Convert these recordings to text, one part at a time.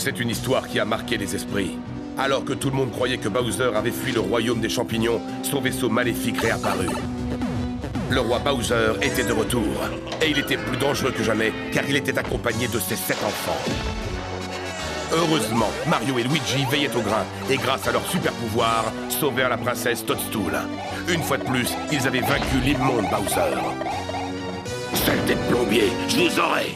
C'est une histoire qui a marqué les esprits. Alors que tout le monde croyait que Bowser avait fui le royaume des champignons, son vaisseau maléfique réapparut. Le roi Bowser était de retour, et il était plus dangereux que jamais, car il était accompagné de ses 7 enfants. Heureusement, Mario et Luigi veillaient au grain, et grâce à leur super pouvoir, sauvèrent la princesse Toadstool. Une fois de plus, ils avaient vaincu l'immonde Bowser. Saleté de plombier, je vous aurai!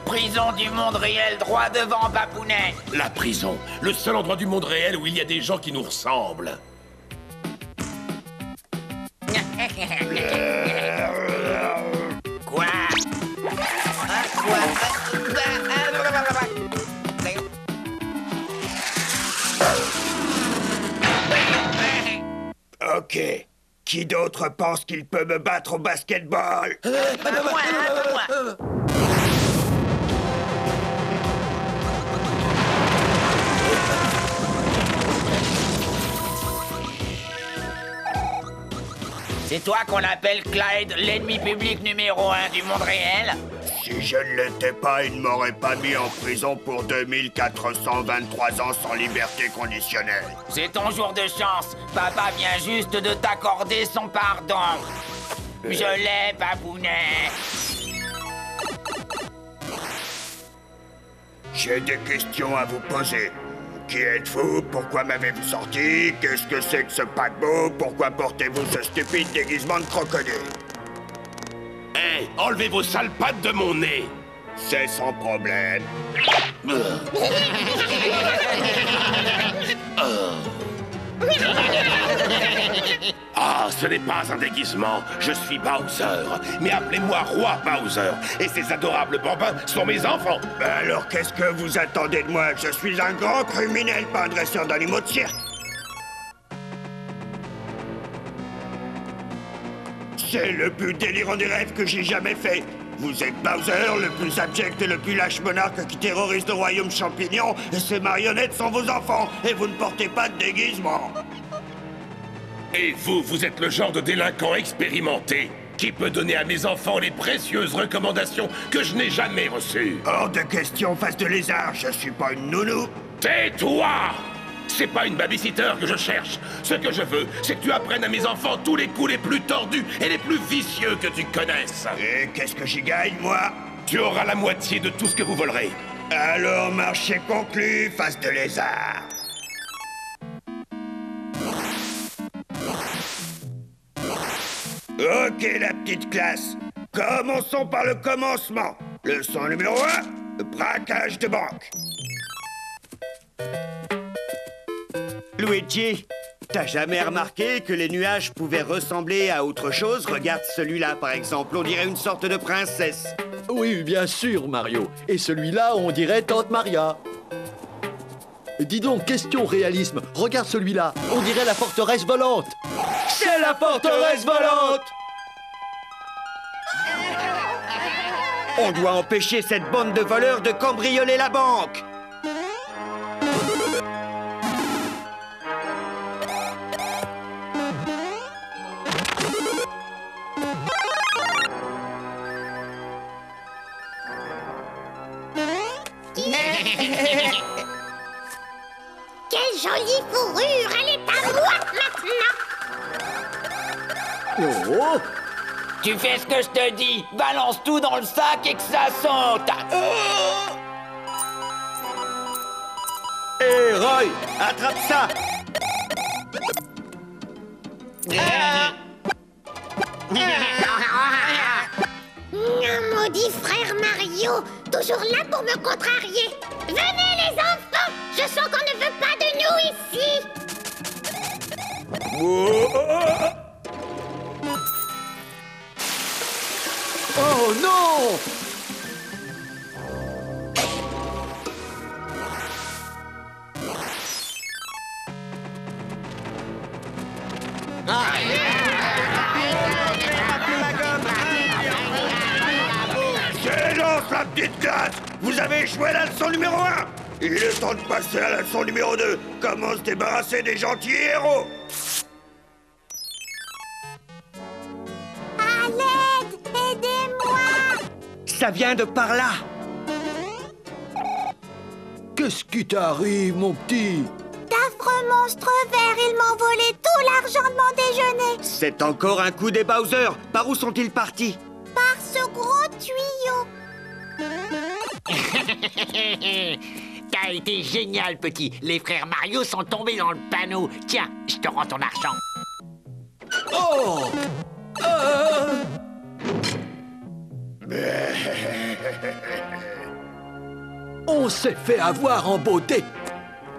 Prison du monde réel, droit devant Babounet. La prison, le seul endroit du monde réel où il y a des gens qui nous ressemblent. Quoi? Ok. Qui d'autre pense qu'il peut me battre au basketball? Moi. C'est toi qu'on appelle Clyde, l'ennemi public numéro 1 du monde réel? Si je ne l'étais pas, il ne m'aurait pas mis en prison pour 2423 ans sans liberté conditionnelle. C'est ton jour de chance. Papa vient juste de t'accorder son pardon. Je l'ai, Babounet. J'ai des questions à vous poser. Qui êtes-vous? Pourquoi m'avez-vous sorti? Qu'est-ce que c'est que ce paquebot? Pourquoi portez-vous ce stupide déguisement de crocodile? Hé, enlevez vos sales pattes de mon nez! C'est sans problème. Ah, ce n'est pas un déguisement, je suis Bowser. Mais appelez-moi Roi Bowser, et ces adorables bambins sont mes enfants. Ben alors qu'est-ce que vous attendez de moi? Je suis un grand criminel, pas un dresseur d'animaux de cirque. C'est le plus délirant des rêves que j'ai jamais fait. Vous êtes Bowser, le plus abject et le plus lâche monarque qui terrorise le royaume champignon, et ces marionnettes sont vos enfants, et vous ne portez pas de déguisement. Et vous, vous êtes le genre de délinquant expérimenté qui peut donner à mes enfants les précieuses recommandations que je n'ai jamais reçues. Hors de question, face de lézard, je suis pas une nounou. Tais-toi! C'est pas une babysitter que je cherche. Ce que je veux, c'est que tu apprennes à mes enfants tous les coups les plus tordus et les plus vicieux que tu connaisses. Et qu'est-ce que j'y gagne, moi? Tu auras la moitié de tout ce que vous volerez. Alors, marché conclu, face de lézard. Ok, la petite classe. Commençons par le commencement. Leçon numéro 1, le braquage de banque. Luigi, t'as jamais remarqué que les nuages pouvaient ressembler à autre chose? Regarde celui-là, par exemple. On dirait une sorte de princesse. Oui, bien sûr, Mario. Et celui-là, on dirait Tante Maria. Dis donc, question réalisme. Regarde celui-là. On dirait la forteresse volante. C'est la forteresse volante! On doit empêcher cette bande de voleurs de cambrioler la banque. Quelle jolie fourrure! Elle est à moi maintenant! Oh! Tu fais ce que je te dis. Balance tout dans le sac et que ça saute. Hé, Roy, attrape ça! Maudit frère Mario! Toujours là pour me contrarier! Venez les enfants! Je sens qu'on ne veut pas de nous ici! Oh non! Silence, la petite classe! Vous avez échoué la leçon numéro 1! Il est temps de passer à la leçon numéro 2. Comment se débarrasser des gentils héros? À l'aide! Aidez-moi! Ça vient de par là. Qu'est-ce qui t'arrive, mon petit? D'affreux monstres verts, ils m'ont volé tout l'argent de mon déjeuner. C'est encore un coup des Bowser. Par où sont-ils partis? Par ce gros tuyau. T'as été génial, petit. Les frères Mario sont tombés dans le panneau. Tiens, je te rends ton argent. Oh! On s'est fait avoir en beauté.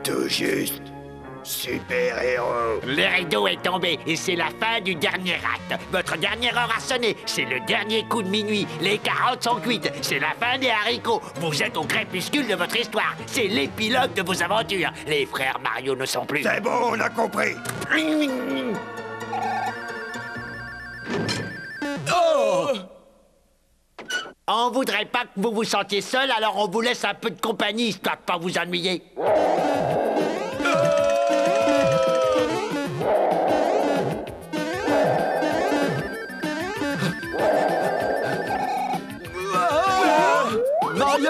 Tout juste. Super-héros. Le rideau est tombé et c'est la fin du dernier acte. Votre dernière heure a sonné. C'est le dernier coup de minuit. Les carottes sont cuites. C'est la fin des haricots. Vous êtes au crépuscule de votre histoire. C'est l'épilogue de vos aventures. Les frères Mario ne sont plus. C'est bon, on a compris. Oh! On voudrait pas que vous vous sentiez seul, alors on vous laisse un peu de compagnie, histoire de pas vous ennuyer. Mario!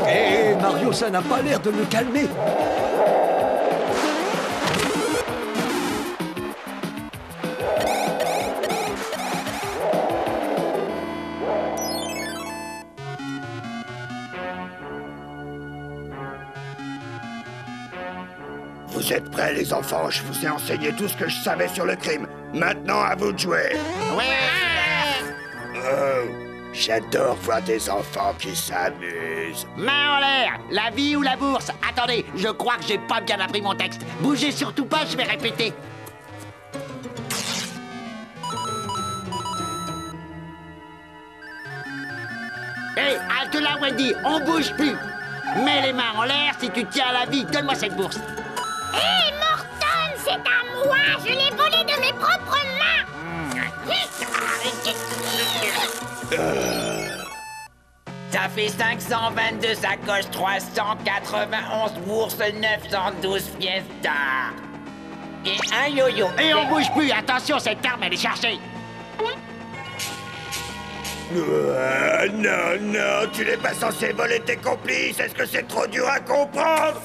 Hé, Mario, ça n'a pas l'air de le calmer. Vous êtes prêts, les enfants? Je vous ai enseigné tout ce que je savais sur le crime. Maintenant, à vous de jouer. Oh, j'adore voir des enfants qui s'amusent. Main en l'air, la vie ou la bourse. Attendez, je crois que j'ai pas bien appris mon texte. Bougez surtout pas, je vais répéter. Hé, halte là, Wendy, on bouge plus. Mets les mains en l'air si tu tiens à la vie. Donne-moi cette bourse. Hé, Morton, c'est à moi. Je l'ai volé de mes propres mains. Ça fait 522 sacoches, 391 bourses, 912 pièces d'or. Et un yo-yo. Et on bouge plus. Attention, cette arme, elle est chargée. Non, non, tu n'es pas censé voler tes complices. Est-ce que c'est trop dur à comprendre?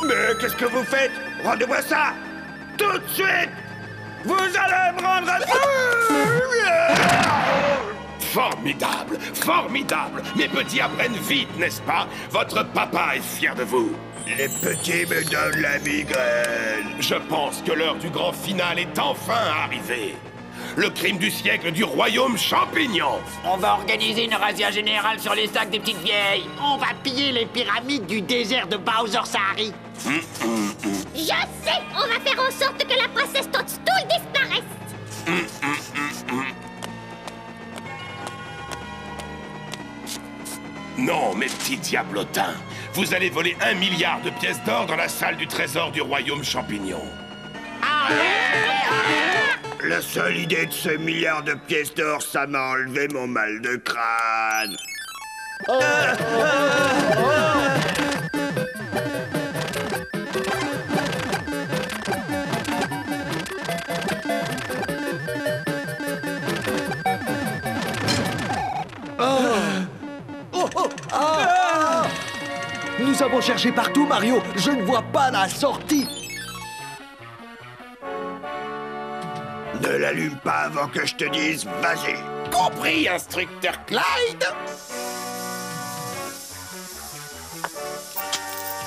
Mais qu'est-ce que vous faites? Rendez-moi ça! Tout de suite! Vous allez me rendre... Formidable, formidable. Mes petits apprennent vite, n'est-ce pas? Votre papa est fier de vous. Les petits me donnent la migraine. Je pense que l'heure du grand final est enfin arrivée. Le crime du siècle du royaume champignon. On va organiser une razzia générale sur les sacs des petites vieilles. On va piller les pyramides du désert de Bowser Sahari. Je sais, on va faire en sorte que la princesse Toadstool disparaisse. Non, mes petits diablotins. Vous allez voler 1 milliard de pièces d'or dans la salle du trésor du royaume champignon. La seule idée de ce milliard de pièces d'or, ça m'a enlevé mon mal de crâne. Nous avons cherché partout, Mario. Je ne vois pas la sortie. Ne l'allume pas avant que je te dise, vas-y. Compris, instructeur Clyde?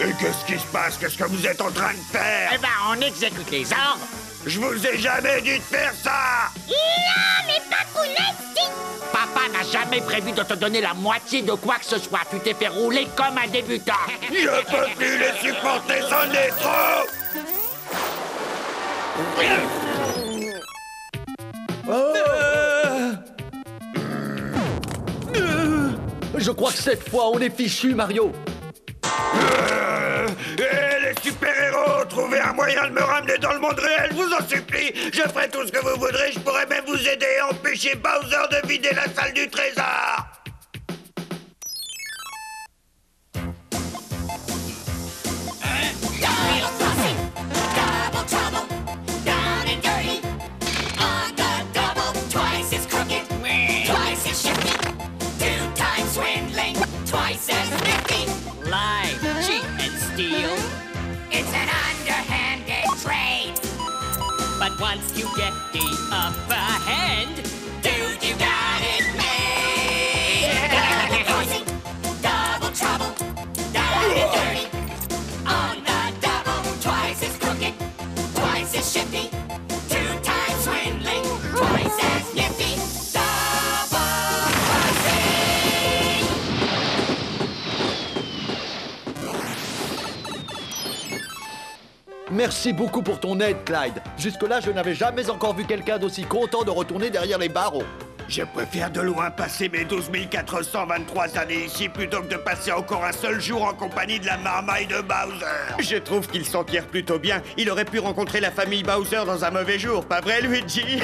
Et qu'est-ce qui se passe? Qu'est-ce que vous êtes en train de faire? Eh ben, on exécute les ordres. Je vous ai jamais dit de faire ça! Non, mais Papounet, si. Papa n'a n'a jamais prévu de te donner la moitié de quoi que ce soit. Tu t'es fait rouler comme un débutant. Je peux plus les supporter, c'en est trop. Je crois que cette fois, on est fichu, Mario. Les super-héros, trouvez un moyen de me ramener dans le monde réel, je vous en supplie. Je ferai tout ce que vous voudrez, je pourrais même vous aider à empêcher Bowser de vider la salle du trésor. It's an underhanded trade. But once you get the upper hand, dude, you got it made. Double poison, double trouble, down and dirty. On the double, twice as crooked, twice as shifty, 2 times swindling, twice as nifty. Double crossing. Merci beaucoup pour ton aide, Clyde. Jusque-là, je n'avais jamais encore vu quelqu'un d'aussi content de retourner derrière les barreaux. Je préfère de loin passer mes 12 423 années ici plutôt que de passer encore un seul jour en compagnie de la marmaille de Bowser. Je trouve qu'il s'en tire plutôt bien. Il aurait pu rencontrer la famille Bowser dans un mauvais jour, pas vrai, Luigi?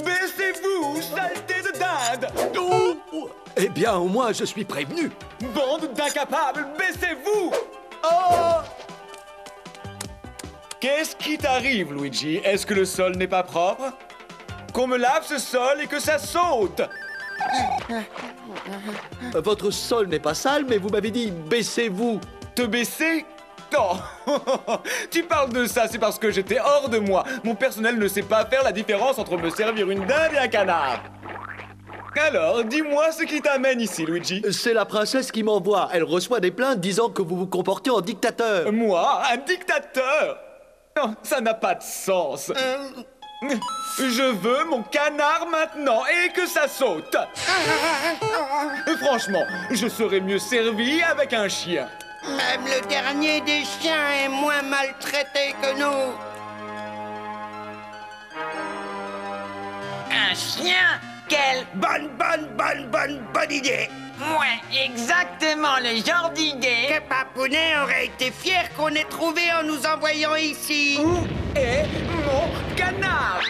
Baissez-vous, saleté de dinde! Oh, eh bien, au moins, je suis prévenu. Bande d'incapables, baissez-vous! Oh! Qu'est-ce qui t'arrive, Luigi? Est-ce que le sol n'est pas propre? Qu'on me lave ce sol et que ça saute! Votre sol n'est pas sale, mais vous m'avez dit baissez-vous. Te baisser? Non! Tu parles de ça, c'est parce que j'étais hors de moi. Mon personnel ne sait pas faire la différence entre me servir une dinde et un canard. Alors, dis-moi ce qui t'amène ici, Luigi. C'est la princesse qui m'envoie. Elle reçoit des plaintes disant que vous vous comportez en dictateur. Moi? Un dictateur? Non, ça n'a pas de sens. Je veux mon canard maintenant et que ça saute. Franchement, je serais mieux servi avec un chien. Même le dernier des chiens est moins maltraité que nous. Un chien? Quelle... Bonne idée. Ouais, exactement le genre d'idée. Que Papounet aurait été fier qu'on ait trouvé en nous envoyant ici. Où est mon canard?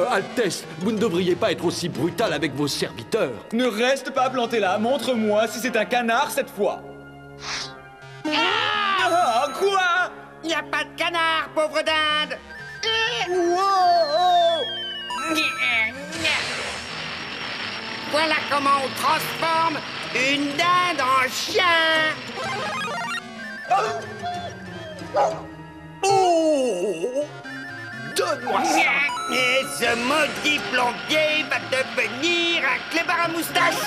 Altesse, vous ne devriez pas être aussi brutal avec vos serviteurs. Ne reste pas planté là, montre-moi si c'est un canard cette fois. Ah, quoi? Y a pas de canard, pauvre dinde. Voilà comment on transforme une dinde en chien. Oh! Donne-moi ça! Et ce maudit plombier va devenir un clébard à moustache.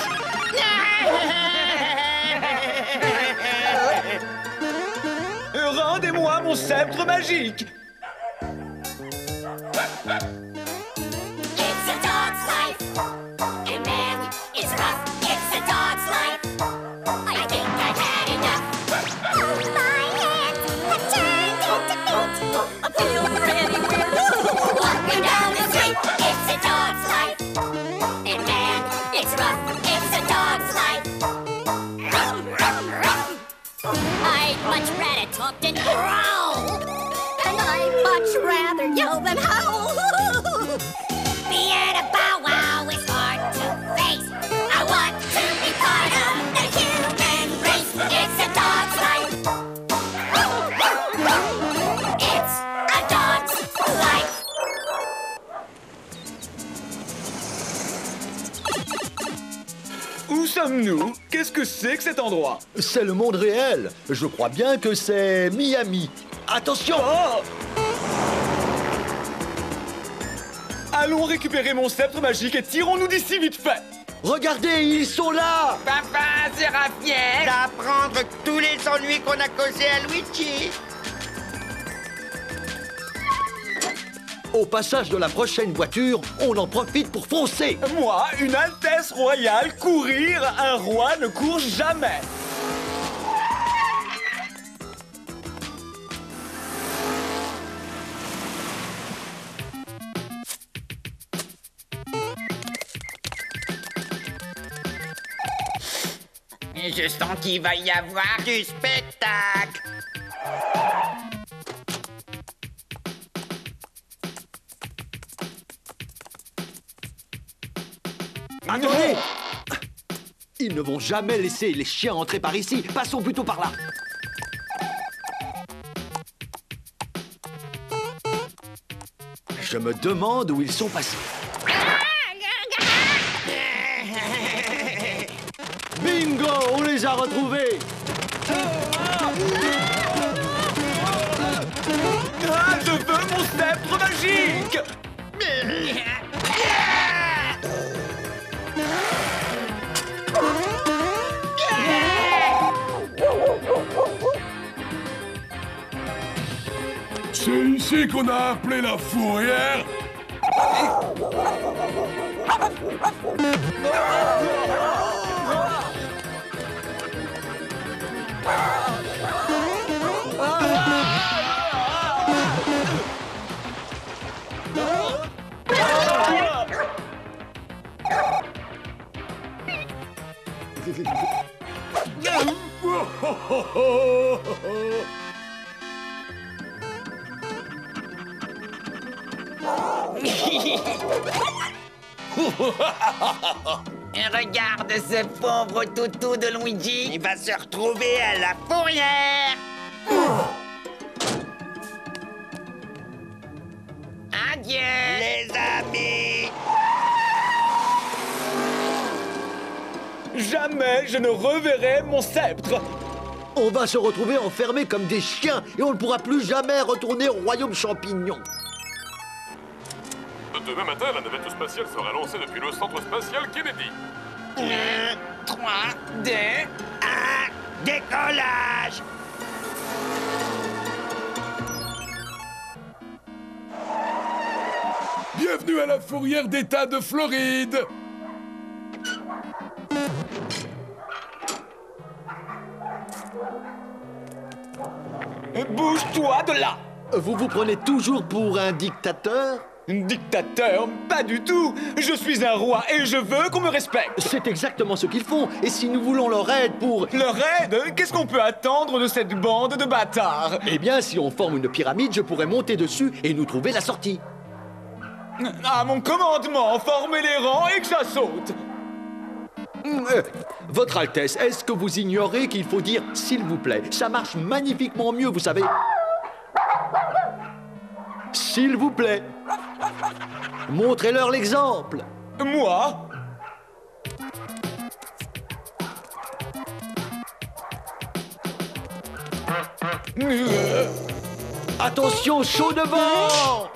Rendez-moi mon sceptre magique. It's a dog's life. And man, it's rough. It's a dog's life. I think I've had enough. My hands have turned into feet. I feel pretty weird. Walking down the street. It's a dog's life. And man, it's rough. It's a dog's life. Ruff, ruff, ruff. I'd much rather talk than growl. And I'd much rather yell than howl. Being a bow wow is hard to face. I want to be part of the human race. It's a dog's life. It's a dog's life. Où sommes-nous? Qu'est-ce que c'est que cet endroit? C'est le monde réel. Je crois bien que c'est Miami. Attention! Oh! Allons récupérer mon sceptre magique et tirons-nous d'ici vite fait! Regardez, ils sont là! Papa sera fier D'apprendre tous les ennuis qu'on a causés à Luigi. Au passage de la prochaine voiture, on en profite pour foncer! Moi, une Altesse royale, courir, un roi ne court jamais! Je sens qu'il va y avoir du spectacle. Attendez! Ils ne vont jamais laisser les chiens entrer par ici. Passons plutôt par là. Je me demande où ils sont passés. Bingo! On les a retrouvés! Ah, je veux mon sceptre magique! C'est ici qu'on a appelé la fourrière. Regarde ce pauvre toutou de Luigi. Il va se retrouver à la fourrière. Adieu. Les amis. Jamais je ne reverrai mon sceptre! On va se retrouver enfermés comme des chiens et on ne pourra plus jamais retourner au royaume champignon. Demain matin, la navette spatiale sera lancée depuis le centre spatial Kennedy. 3, 2, 1, décollage. Bienvenue à la fourrière d'État de Floride. Bouge-toi de là! Vous vous prenez toujours pour un dictateur? Dictateur? Pas du tout! Je suis un roi et je veux qu'on me respecte! C'est exactement ce qu'ils font. Et si nous voulons leur aide pour... Leur aide? Qu'est-ce qu'on peut attendre de cette bande de bâtards? Eh bien, si on forme une pyramide, je pourrais monter dessus et nous trouver la sortie. À mon commandement, formez les rangs et que ça saute! Votre Altesse, est-ce que vous ignorez qu'il faut dire « s'il vous plaît » Ça marche magnifiquement mieux, vous savez. S'il vous plaît. Montrez-leur l'exemple. Moi? Attention, chaud devant!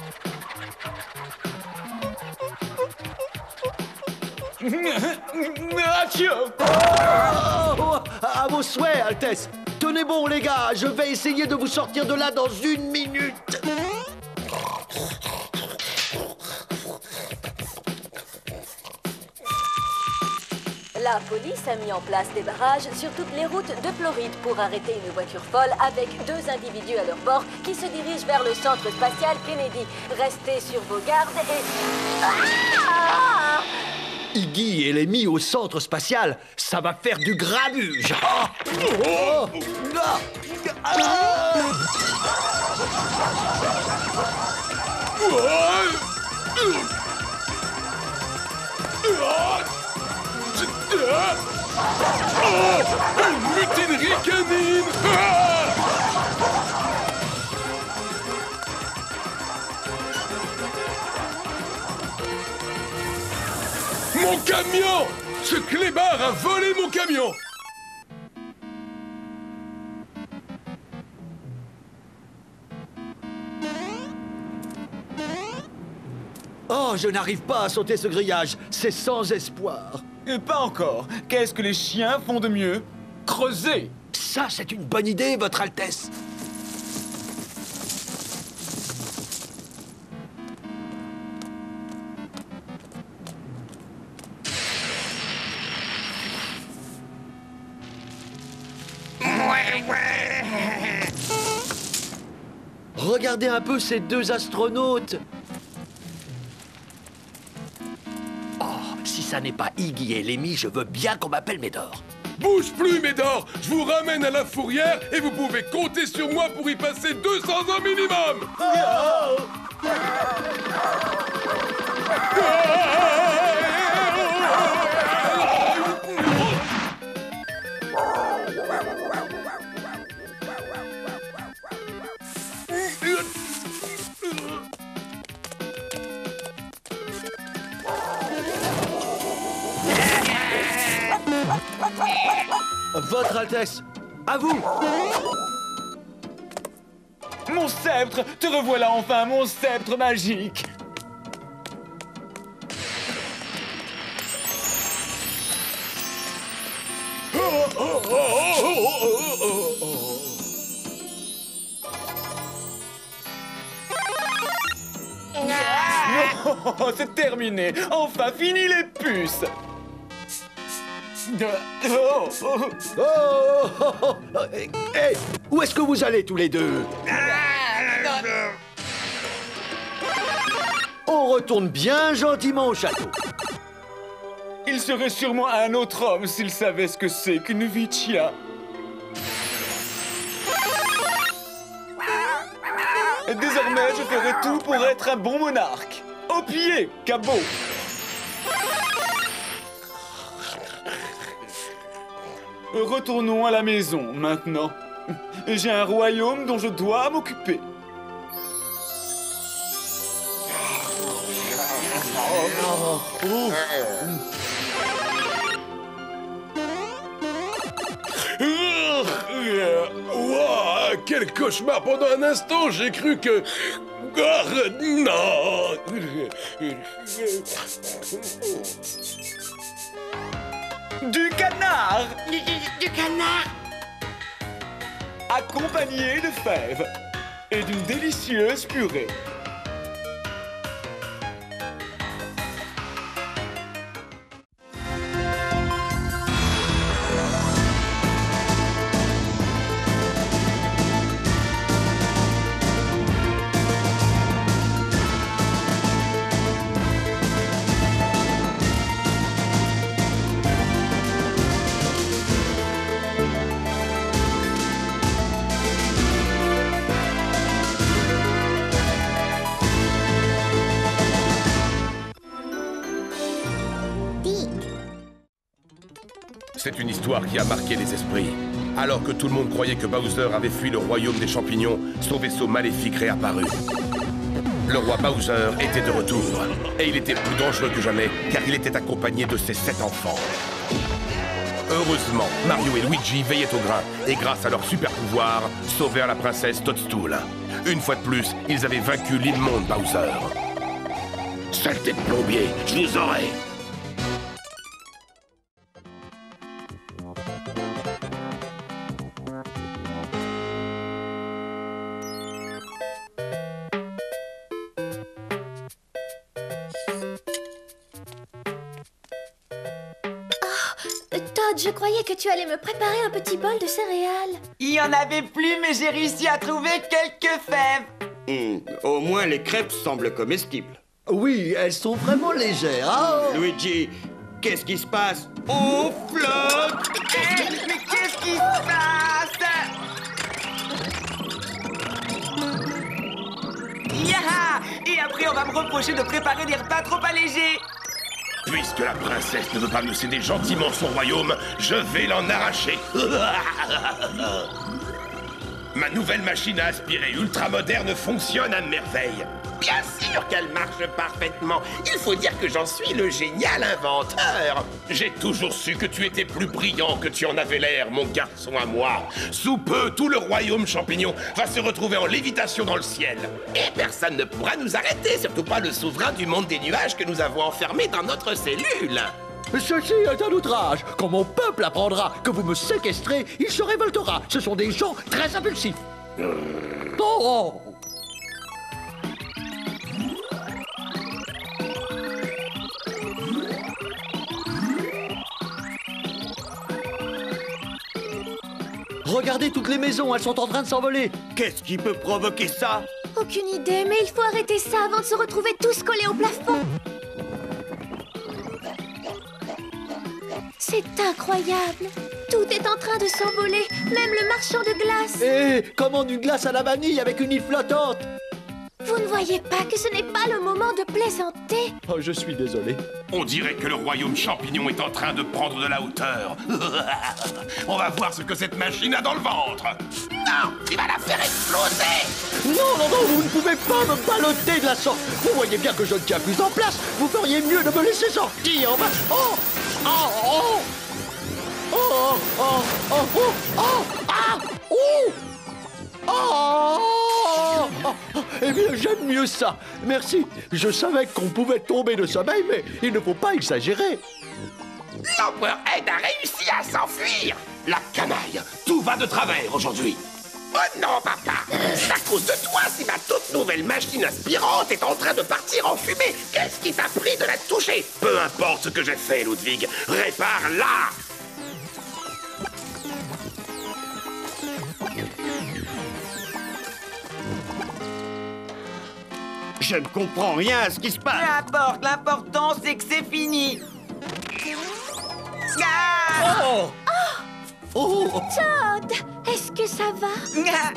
Oh, à vos souhaits, Altesse. Tenez bon, les gars, je vais essayer de vous sortir de là dans 1 minute. La police a mis en place des barrages sur toutes les routes de Floride pour arrêter une voiture folle avec 2 individus à leur bord qui se dirigent vers le centre spatial Kennedy. Restez sur vos gardes et... Ah! Iggy et les mis au centre spatial, ça va faire du grabuge. Oh! Une mutinerie canine. Mon camion! Ce clébard a volé mon camion! Oh, je n'arrive pas à sauter ce grillage. C'est sans espoir. Pas encore. Qu'est-ce que les chiens font de mieux? Creuser. Ça, c'est une bonne idée, Votre Altesse. Regardez un peu ces deux astronautes. Oh, si ça n'est pas Iggy et Lemmy, je veux bien qu'on m'appelle Médor. Bouge plus, Médor! Je vous ramène à la fourrière et vous pouvez compter sur moi pour y passer 200 ans minimum! Votre Altesse, à vous! Mon sceptre! Te revoilà enfin, mon sceptre magique! Oh, c'est terminé! Enfin, fini les puces! Oh, hey, où est-ce que vous allez tous les deux? On retourne bien gentiment au château. Il serait sûrement un autre homme s'il savait ce que c'est qu'une Vicia. Désormais, je ferai tout pour être un bon monarque. Au pied, cabot. Retournons à la maison, maintenant. J'ai un royaume dont je dois m'occuper. Ouah, quel cauchemar! Pendant un instant, j'ai cru que... Non! Du canard! Du canard? Accompagné de fèves et d'une délicieuse purée. C'est une histoire qui a marqué les esprits. Alors que tout le monde croyait que Bowser avait fui le royaume des champignons, son vaisseau maléfique réapparut. Le roi Bowser était de retour, et il était plus dangereux que jamais, car il était accompagné de ses 7 enfants. Heureusement, Mario et Luigi veillaient au grain, et grâce à leur super pouvoir, sauvèrent la princesse Toadstool. Une fois de plus, ils avaient vaincu l'immonde Bowser. Saleté de plombier, je vous aurai! Todd, je croyais que tu allais me préparer un petit bol de céréales. Il y en avait plus, mais j'ai réussi à trouver quelques fèves. Au moins, les crêpes semblent comestibles. Oui, elles sont vraiment légères. Oh. Luigi, qu'est-ce qui se passe? On flotte! Mais qu'est-ce qui se passe? Yaha! Et après, on va me reprocher de préparer des repas trop allégés. Puisque la princesse ne veut pas me céder gentiment son royaume, je vais l'en arracher. Ma nouvelle machine à aspirer ultra moderne fonctionne à merveille. Bien sûr qu'elle marche parfaitement. Il faut dire que j'en suis le génial inventeur. J'ai toujours su que tu étais plus brillant que tu en avais l'air, mon garçon à moi. Sous peu, tout le royaume champignon va se retrouver en lévitation dans le ciel. Et personne ne pourra nous arrêter, surtout pas le souverain du monde des nuages que nous avons enfermé dans notre cellule. Ceci est un outrage. Quand mon peuple apprendra que vous me séquestrez, il se révoltera. Ce sont des gens très impulsifs. Oh! Regardez toutes les maisons, elles sont en train de s'envoler. Qu'est-ce qui peut provoquer ça? Aucune idée, mais il faut arrêter ça avant de se retrouver tous collés au plafond. C'est incroyable. Tout est en train de s'envoler, même le marchand de glace. Hé, commande une glace à la vanille avec une île flottante. Vous ne voyez pas que ce n'est pas le moment de plaisanter? Oh, je suis désolé. On dirait que le royaume champignon est en train de prendre de la hauteur. On va voir ce que cette machine a dans le ventre. Non, tu vas la faire exploser. Non, non, non, vous ne pouvez pas me balloter de la sorte. Vous voyez bien que je ne tiens plus en place. Vous feriez mieux de me laisser sortir. Oh, oh, oh, oh, oh, oh, oh, oh, ah, oh, oh. Eh bien, j'aime mieux ça. Merci. Je savais qu'on pouvait tomber de sommeil, mais il ne faut pas exagérer. L'empereur Ed a réussi à s'enfuir. La canaille, tout va de travers aujourd'hui. Oh non, papa. C'est à cause de toi si ma toute nouvelle machine aspirante est en train de partir en fumée. Qu'est-ce qui t'a pris de la toucher? Peu importe ce que j'ai fait, Ludwig. Répare-la. Je ne comprends rien à ce qui se passe. Peu importe, l'important c'est que c'est fini. Ah! Oh! Oh! Todd, est-ce que ça va? Ça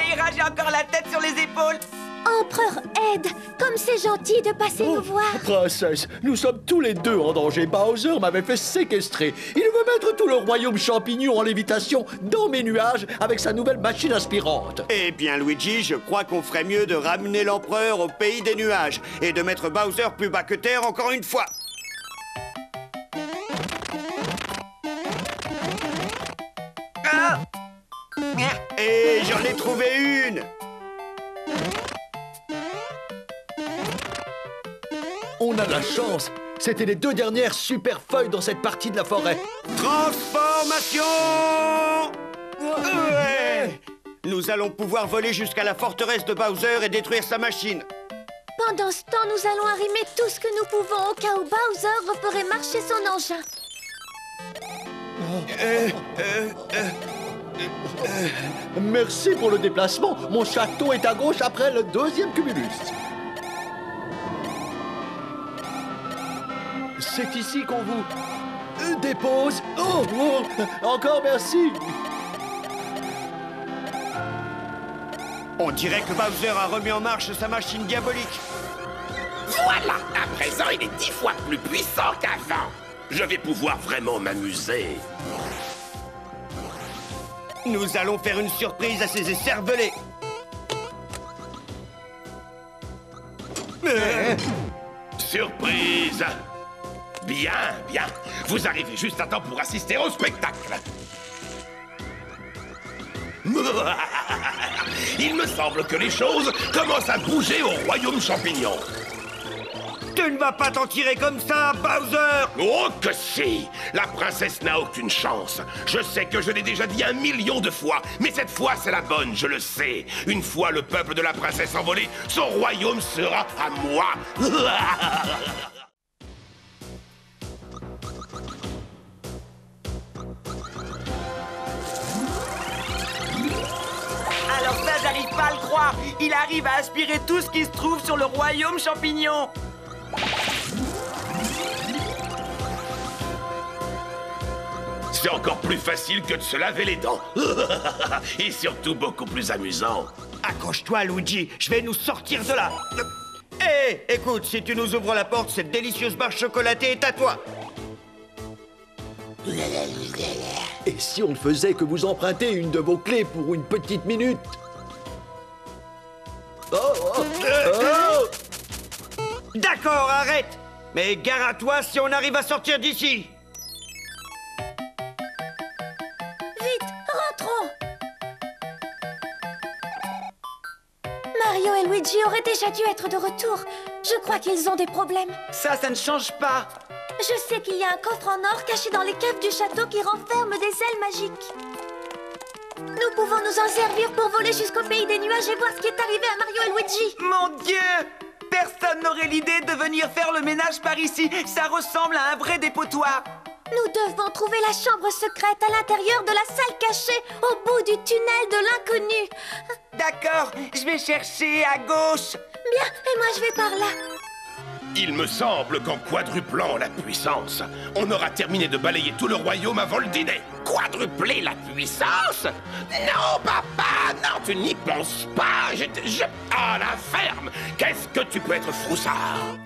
ira, j'ai encore la tête sur les épaules. Empereur Ed, comme c'est gentil de passer nous voir. Princesse, nous sommes tous les deux en danger. Bowser m'avait fait séquestrer. Il veut mettre tout le royaume champignon en lévitation dans mes nuages avec sa nouvelle machine aspirante. Eh bien, Luigi, je crois qu'on ferait mieux de ramener l'empereur au pays des nuages et de mettre Bowser plus bas que terre encore une fois. Ah! Et j'en ai trouvé une. On a de la chance. C'était les deux dernières super feuilles dans cette partie de la forêt. Transformation! Ouais! Nous allons pouvoir voler jusqu'à la forteresse de Bowser et détruire sa machine. Pendant ce temps, nous allons arrimer tout ce que nous pouvons au cas où Bowser referait marcher son engin. Merci pour le déplacement. Mon château est à gauche après le deuxième cumulus. C'est ici qu'on vous dépose. Oh, oh, encore merci. On dirait que Bowser a remis en marche sa machine diabolique. Voilà! À présent, il est 10 fois plus puissant qu'avant. Je vais pouvoir vraiment m'amuser. Nous allons faire une surprise à ces écervelés. Surprise! Bien, bien. Vous arrivez juste à temps pour assister au spectacle. Il me semble que les choses commencent à bouger au royaume champignon. Tu ne vas pas t'en tirer comme ça, Bowser! Oh que si! La princesse n'a aucune chance. Je sais que je l'ai déjà dit 1 million de fois, mais cette fois c'est la bonne, je le sais. Une fois le peuple de la princesse envolé, son royaume sera à moi. Alors ça, j'arrive pas à le croire. Il arrive à aspirer tout ce qui se trouve sur le royaume champignon. C'est encore plus facile que de se laver les dents. Et surtout beaucoup plus amusant. Accroche-toi, Luigi, je vais nous sortir de là. Hé, écoute, si tu nous ouvres la porte, cette délicieuse barre chocolatée est à toi. Et si on ne faisait que vous emprunter une de vos clés pour une petite minute? D'accord, arrête. Mais gare à toi si on arrive à sortir d'ici. Vite, rentrons. Mario et Luigi auraient déjà dû être de retour. Je crois qu'ils ont des problèmes. Ça ne change pas. Je sais qu'il y a un coffre en or caché dans les caves du château qui renferme des ailes magiques. Nous pouvons nous en servir pour voler jusqu'au pays des nuages et voir ce qui est arrivé à Mario et Luigi. Mon Dieu! Personne n'aurait l'idée de venir faire le ménage par ici. Ça ressemble à un vrai dépotoir. Nous devons trouver la chambre secrète à l'intérieur de la salle cachée, au bout du tunnel de l'inconnu. D'accord, je vais chercher à gauche. Bien, et moi je vais par là. Il me semble qu'en quadruplant la puissance, on aura terminé de balayer tout le royaume avant le dîner. Quadrupler la puissance? Non, papa, non, tu n'y penses pas. Ah, la ferme! Qu'est-ce que tu peux être froussard?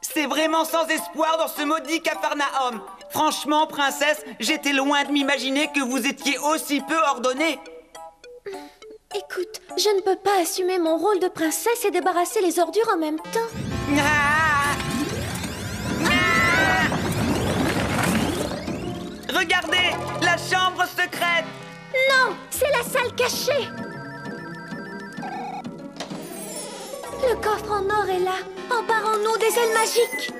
C'est vraiment sans espoir dans ce maudit Capharnaüm. Franchement, princesse, j'étais loin de m'imaginer que vous étiez aussi peu ordonnée. Écoute, je ne peux pas assumer mon rôle de princesse et débarrasser les ordures en même temps. Regardez, la chambre secrète. Non, c'est la salle cachée. Le coffre en or est là. Emparons-nous des ailes magiques.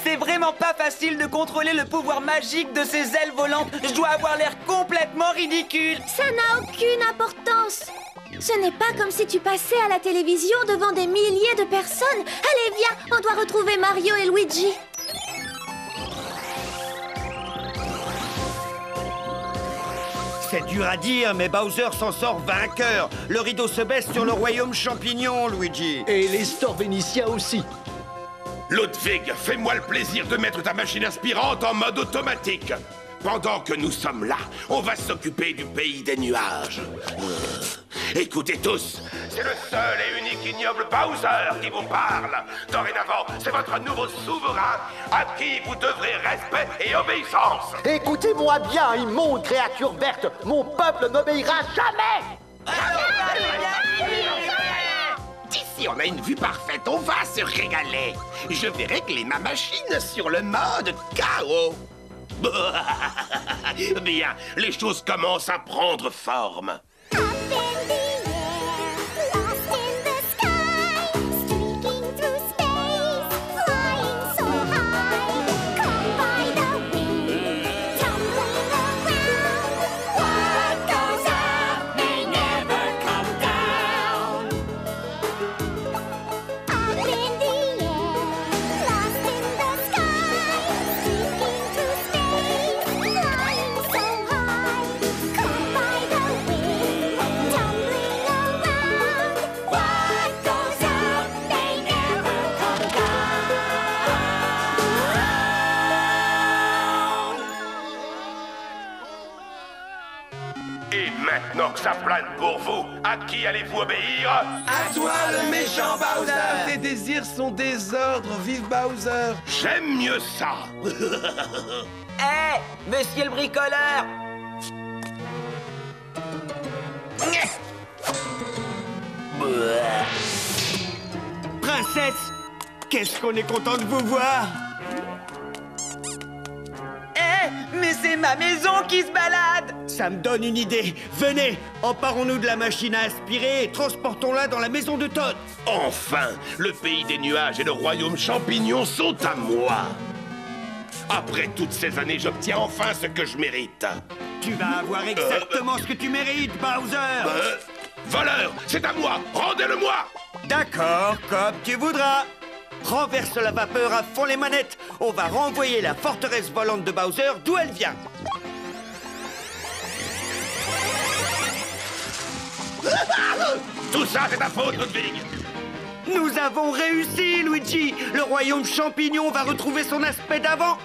C'est vraiment pas facile de contrôler le pouvoir magique de ces ailes volantes. Je dois avoir l'air complètement ridicule. Ça n'a aucune importance. Ce n'est pas comme si tu passais à la télévision devant des milliers de personnes. Allez, viens, on doit retrouver Mario et Luigi. C'est dur à dire, mais Bowser s'en sort vainqueur. Le rideau se baisse sur le royaume champignon, Luigi. Et les stores vénitiens aussi. Ludwig, fais-moi le plaisir de mettre ta machine inspirante en mode automatique. Pendant que nous sommes là, on va s'occuper du pays des nuages. Écoutez tous, c'est le seul et unique ignoble Bowser qui vous parle. Dorénavant, c'est votre nouveau souverain à qui vous devrez respect et obéissance. Écoutez-moi bien, immonde créature verte. Mon peuple n'obéira jamais. D'ici, on a une vue parfaite, on va se régaler. Je vais régler ma machine sur le mode chaos. Bien, les choses commencent à prendre forme. Maintenant que ça plane pour vous, à qui allez-vous obéir? À toi, le méchant Bowser! Tes désirs sont des ordres, vive Bowser! J'aime mieux ça! Hé, monsieur le bricoleur! Princesse, qu'est-ce qu'on est content de vous voir! Mais c'est ma maison qui se balade! Ça me donne une idée. Venez, emparons-nous de la machine à aspirer et transportons-la dans la maison de Todd. Enfin, le pays des nuages et le royaume champignon sont à moi. Après toutes ces années, j'obtiens enfin ce que je mérite. Tu vas avoir exactement ce que tu mérites, Bowser. Voleur, c'est à moi. Rendez-le-moi. D'accord, comme tu voudras. Renverse la vapeur à fond les manettes. On va renvoyer la forteresse volante de Bowser d'où elle vient. Tout ça, c'est ta faute, Ludwig. Nous avons réussi, Luigi. Le royaume champignon va retrouver son aspect d'avant.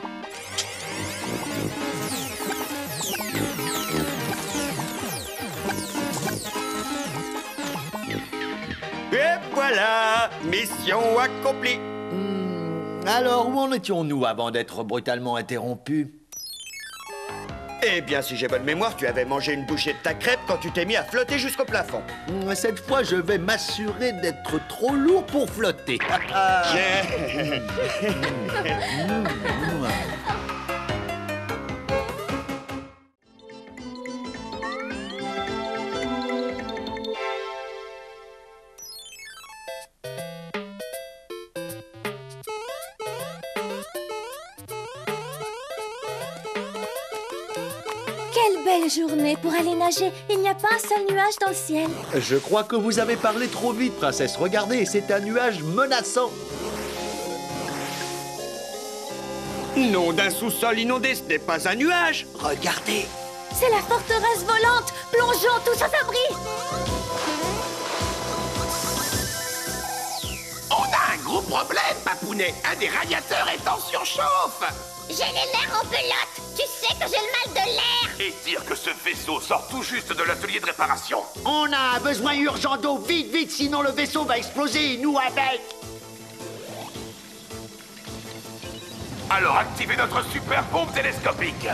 Et voilà, mission accomplie. Alors, où en étions-nous avant d'être brutalement interrompus? Eh bien, si j'ai bonne mémoire, tu avais mangé une bouchée de ta crêpe quand tu t'es mis à flotter jusqu'au plafond. Cette fois, je vais m'assurer d'être trop lourd pour flotter. Quelle belle journée pour aller nager. Il n'y a pas un seul nuage dans le ciel. Je crois que vous avez parlé trop vite, princesse. Regardez, c'est un nuage menaçant. Nom d'un sous-sol inondé, ce n'est pas un nuage. Regardez. C'est la forteresse volante. Plongeons tous aux abris. On a un gros problème, Papounet. Un des radiateurs est en surchauffe. J'ai les nerfs en pelote. Tu sais que j'ai le mal de l'air. Et dire que ce vaisseau sort tout juste de l'atelier de réparation. On a un besoin urgent d'eau, vite, vite, sinon le vaisseau va exploser, nous avec. Alors activez notre super pompe télescopique.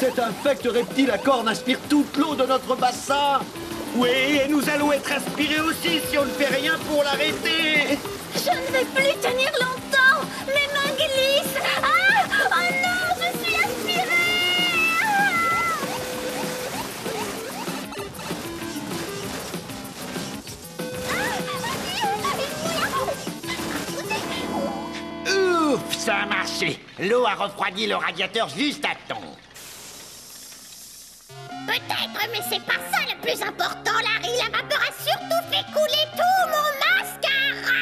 Cet infect reptile à cornes aspire toute l'eau de notre bassin. Oui, et nous allons être aspirés aussi si on ne fait rien pour l'arrêter. Je ne vais plus tenir longtemps. Mes mains glissent. Ah! Oh non, je suis aspirée. Ouf, ça a marché. L'eau a refroidi le radiateur juste à temps. Peut-être, mais c'est pas ça le plus important, Larry. La vapeur a surtout fait couler tout mon mascara.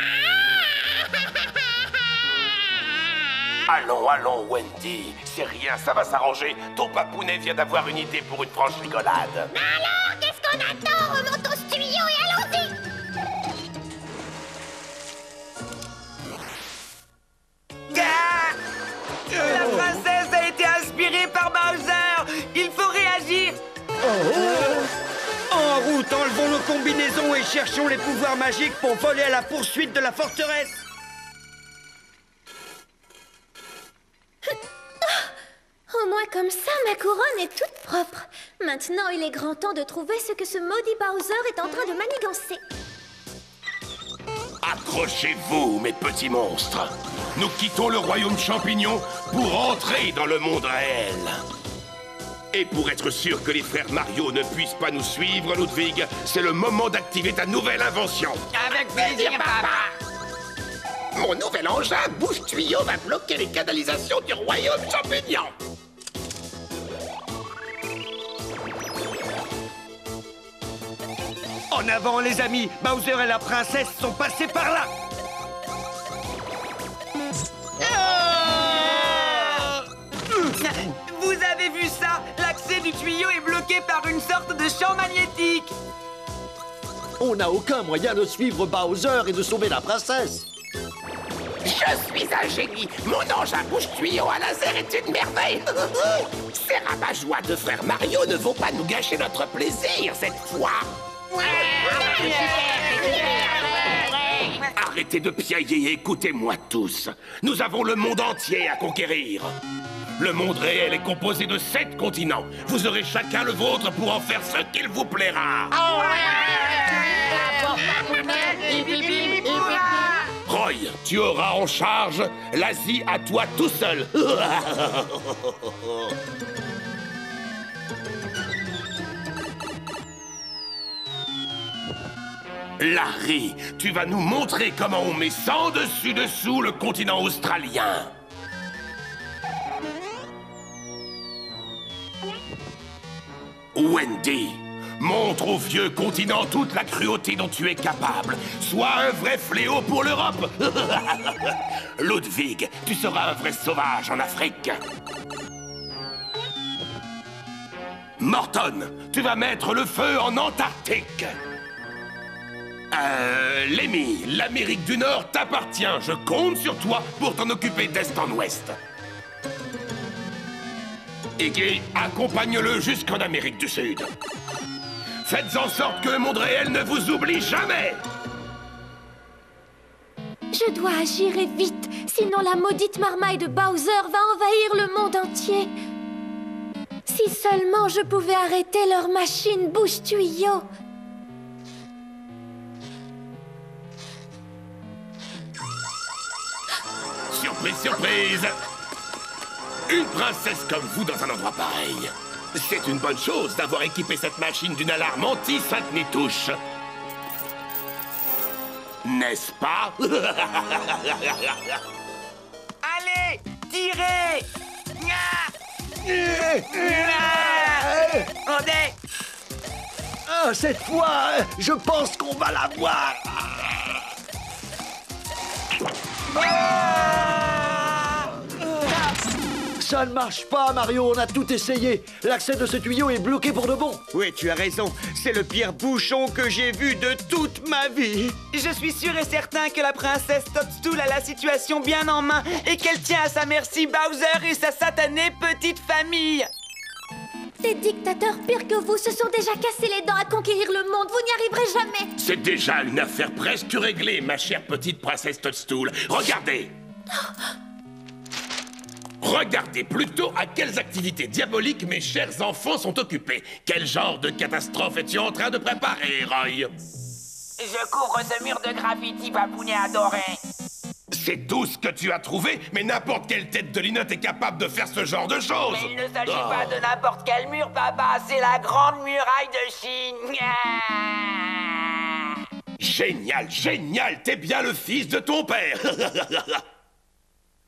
Allons, allons, Wendy. C'est rien, ça va s'arranger. Ton papounet vient d'avoir une idée pour une franche rigolade. Mais alors, qu'est-ce qu'on attend? Remontons ce tuyau et allons-y. La princesse a été aspirée par Bowser. Il faut réagir. En route, enlevons nos combinaisons et cherchons les pouvoirs magiques pour voler à la poursuite de la forteresse. Au moins comme ça, ma couronne est toute propre. Maintenant, il est grand temps de trouver ce que ce maudit Bowser est en train de manigancer. Accrochez-vous, mes petits monstres. Nous quittons le royaume champignon pour entrer dans le monde réel. Et pour être sûr que les frères Mario ne puissent pas nous suivre, Ludwig, c'est le moment d'activer ta nouvelle invention. Avec plaisir, papa. Mon nouvel engin bouche-tuyau va bloquer les canalisations du royaume champignon. En avant, les amis. Bowser et la princesse sont passés par là. Vous avez vu ça? L'accès du tuyau est bloqué par une sorte de champ magnétique. On n'a aucun moyen de suivre Bowser et de sauver la princesse. Je suis un génie. Mon engin bouche-tuyau à laser est une merveille. Ces rabat-joie de frères Mario ne vont pas nous gâcher notre plaisir cette fois. Arrêtez de piailler et écoutez-moi tous. Nous avons le monde entier à conquérir. Le monde réel est composé de 7 continents. Vous aurez chacun le vôtre pour en faire ce qu'il vous plaira. Roy, tu auras en charge l'Asie à toi tout seul. Larry, tu vas nous montrer comment on met sans dessus-dessous le continent australien. Wendy, montre au vieux continent toute la cruauté dont tu es capable. Sois un vrai fléau pour l'Europe. Ludwig, tu seras un vrai sauvage en Afrique. Morton, tu vas mettre le feu en Antarctique. Lemmy, l'Amérique du Nord t'appartient. Je compte sur toi pour t'en occuper d'est en ouest. Iggy, accompagne-le jusqu'en Amérique du Sud. Faites en sorte que le monde réel ne vous oublie jamais. Je dois agir et vite, sinon la maudite marmaille de Bowser va envahir le monde entier. Si seulement je pouvais arrêter leur machine bouche-tuyau. Surprise, surprise! Une princesse comme vous dans un endroit pareil. C'est une bonne chose d'avoir équipé cette machine d'une alarme anti-Sainte-Nitouche. N'est-ce pas? Allez, tirez! André! Ah, cette fois, je pense qu'on va l'avoir. Ça ne marche pas, Mario, on a tout essayé. L'accès de ce tuyau est bloqué pour de bon. Oui, tu as raison. C'est le pire bouchon que j'ai vu de toute ma vie. Je suis sûr et certain que la princesse Toadstool a la situation bien en main et qu'elle tient à sa merci Bowser et sa satanée petite famille. Des dictateurs pires que vous se sont déjà cassés les dents à conquérir le monde. Vous n'y arriverez jamais. C'est déjà une affaire presque réglée, ma chère petite princesse Toadstool. Regardez! Regardez plutôt à quelles activités diaboliques mes chers enfants sont occupés. Quel genre de catastrophe es-tu en train de préparer, Roy? Je couvre ce mur de graffiti, papounet adoré. C'est tout ce que tu as trouvé, mais n'importe quelle tête de linotte est capable de faire ce genre de choses. Mais il ne s'agit pas de n'importe quel mur, papa. C'est la grande muraille de Chine. Génial, génial. T'es bien le fils de ton père.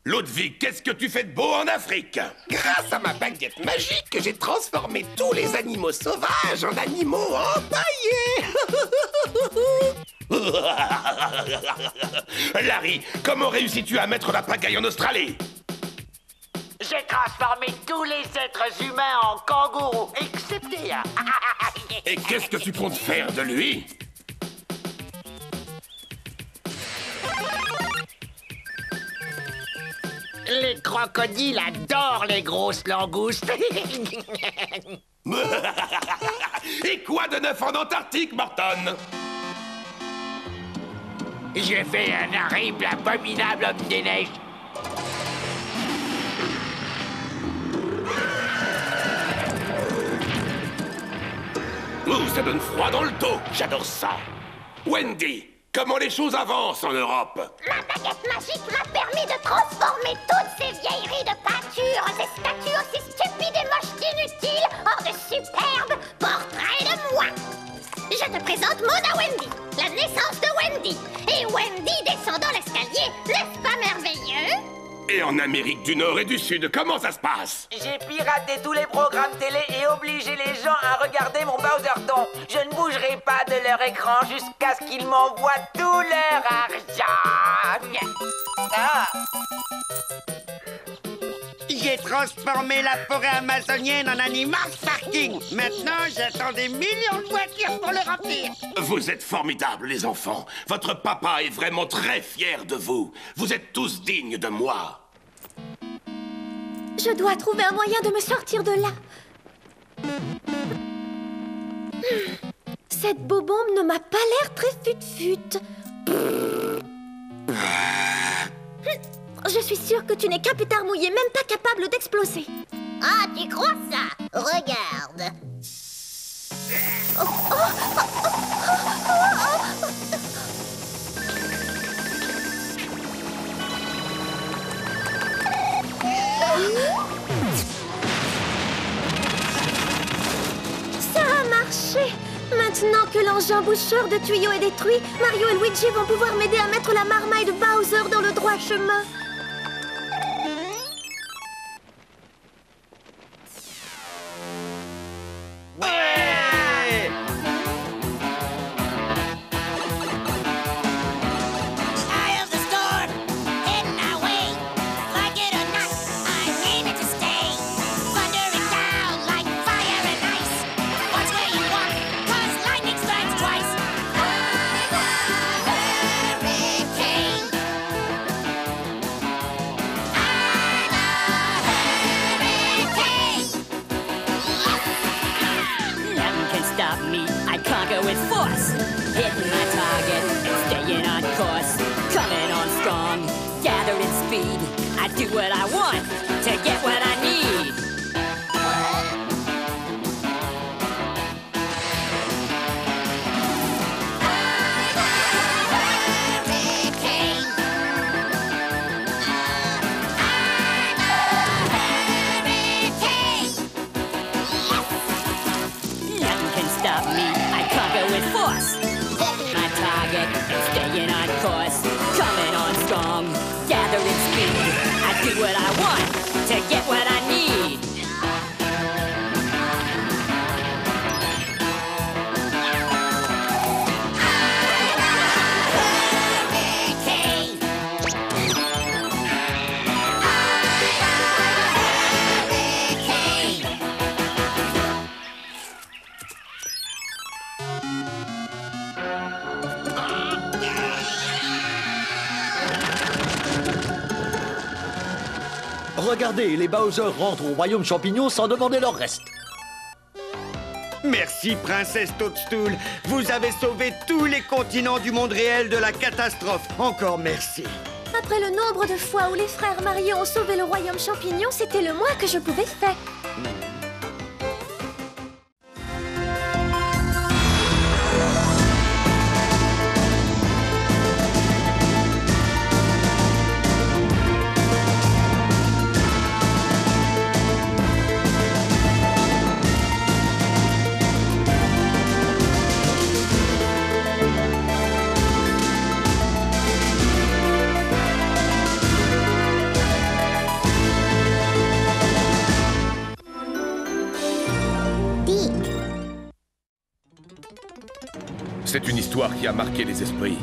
Ludwig, qu'est-ce que tu fais de beau en Afrique? Grâce à ma baguette magique, j'ai transformé tous les animaux sauvages en animaux empaillés. Larry, comment réussis-tu à mettre la pagaille en Australie? J'ai transformé tous les êtres humains en kangourous, excepté un. Et qu'est-ce que tu comptes faire de lui? Les crocodiles adorent les grosses langoustes. Et quoi de neuf en Antarctique, Morton? J'ai fait un horrible, abominable homme des neiges. Ça donne froid dans le dos. J'adore ça. Wendy, comment les choses avancent en Europe? Ma baguette magique m'a permis de transformer toutes ces vieilleries de peinture, ces statues aussi stupides et moches qu'inutiles, en de superbes portraits de moi. Je te présente Mona Wendy, la naissance de Wendy. Et Wendy descendant l'escalier, n'est-ce pas merveilleux? Et en Amérique du Nord et du Sud, comment ça se passe? J'ai piraté tous les programmes télé et obligé les gens à regarder mon Bowserton. Je ne bougerai pas de leur écran jusqu'à ce qu'ils m'envoient tout leur argent. Ah. J'ai transformé la forêt amazonienne en un immense parking. Maintenant, j'attends des millions de voitures pour le remplir. Vous êtes formidables, les enfants. Votre papa est vraiment très fier de vous. Vous êtes tous dignes de moi. Je dois trouver un moyen de me sortir de là. Cette bobombe ne m'a pas l'air très fut-fut. Je suis sûre que tu n'es qu'un pétard mouillé, même pas capable d'exploser. Ah, tu crois ça? Regarde. Ça a marché. Maintenant que l'engin boucheur de tuyaux est détruit, Mario et Luigi vont pouvoir m'aider à mettre la marmaille de Bowser dans le droit chemin. stop me, I conquer with force. My target, staying on course, coming on strong, gathering speed. I do what I want to get what I need. Regardez, les Bowser rentrent au royaume champignon sans demander leur reste. Merci, princesse Toadstool. Vous avez sauvé tous les continents du monde réel de la catastrophe. Encore merci. Après le nombre de fois où les frères Mario ont sauvé le royaume champignon, c'était le moins que je pouvais faire. C'est une histoire qui a marqué les esprits.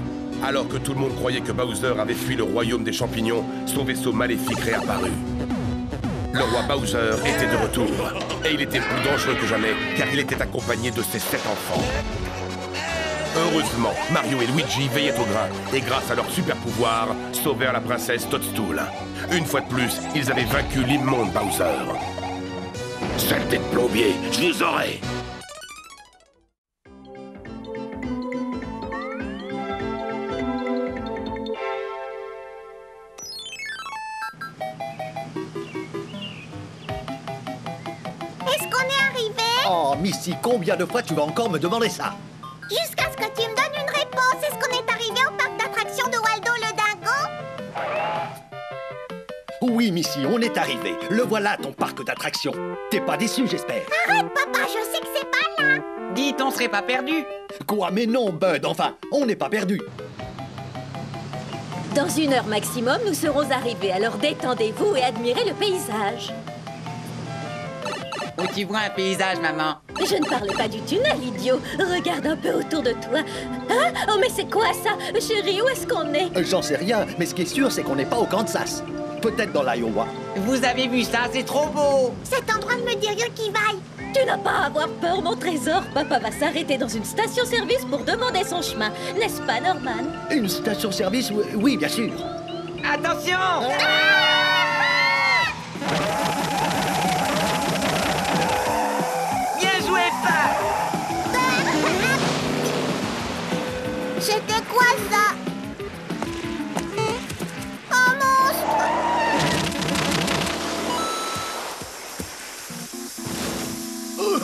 Alors que tout le monde croyait que Bowser avait fui le royaume des champignons, son vaisseau maléfique réapparut. Le roi Bowser était de retour, et il était plus dangereux que jamais, car il était accompagné de ses 7 enfants. Heureusement, Mario et Luigi veillaient au grain, et grâce à leur super pouvoir, sauvèrent la princesse Toadstool. Une fois de plus, ils avaient vaincu l'immonde Bowser. Saleté de plombier, je vous aurai! Oh, Missy, combien de fois tu vas encore me demander ça? Jusqu'à ce que tu me donnes une réponse. Est-ce qu'on est arrivé au parc d'attractions de Waldo le Dingo? Oui, Missy, on est arrivé. Le voilà, ton parc d'attractions. T'es pas déçu, j'espère? Arrête, papa, je sais que c'est pas là. Dites, on serait pas perdu? Quoi? Mais non, Bud, enfin, on n'est pas perdu. Dans 1 heure maximum, nous serons arrivés. Alors détendez-vous et admirez le paysage. Où tu vois un paysage, maman? Je ne parlais pas du tunnel, idiot. Regarde un peu autour de toi. Hein? Oh, mais c'est quoi ça? Chérie, où est-ce qu'on est? J'en sais rien, mais ce qui est sûr, c'est qu'on n'est pas au Kansas. Peut-être dans l'Iowa. Vous avez vu ça? C'est trop beau! Cet endroit ne me dit rien qui vaille. Tu n'as pas à avoir peur, mon trésor. Papa va s'arrêter dans une station-service pour demander son chemin. N'est-ce pas, Norman? Une station-service? Oui, bien sûr. Attention! C'était quoi ça? Un monstre! Oh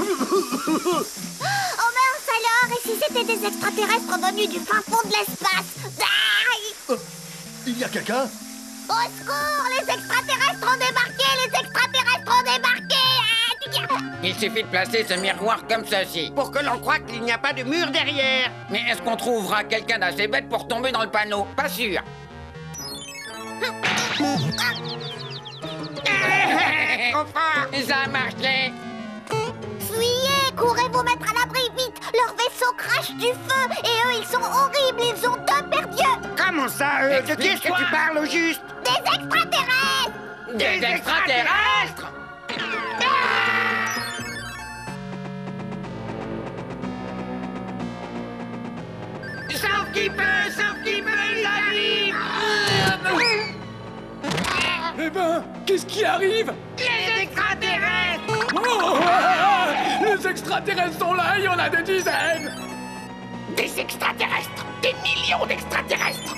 mince alors! Et si c'était des extraterrestres venus du fin fond de l'espace? Ah! Il y a quelqu'un? Au secours! Les extraterrestres ont débarqué! Les extraterrestres ont débarqué! Il suffit de placer ce miroir comme ceci pour que l'on croie qu'il n'y a pas de mur derrière. Mais est-ce qu'on trouvera quelqu'un d'assez bête pour tomber dans le panneau? Pas sûr. Ça a marché. Fuyez! Courez vous mettre à l'abri vite! Leur vaisseau crache du feu et eux ils sont horribles! Ils ont 2 paires d'yeux! Comment ça, de qui est-ce que tu parles au juste? Des extraterrestres! Des extraterrestres? Sauf qui peut, il arrive! Eh ben, qu'est-ce qui arrive? Les extraterrestres! Oh, les extraterrestres sont là, il y en a des dizaines! Des extraterrestres! Des millions d'extraterrestres!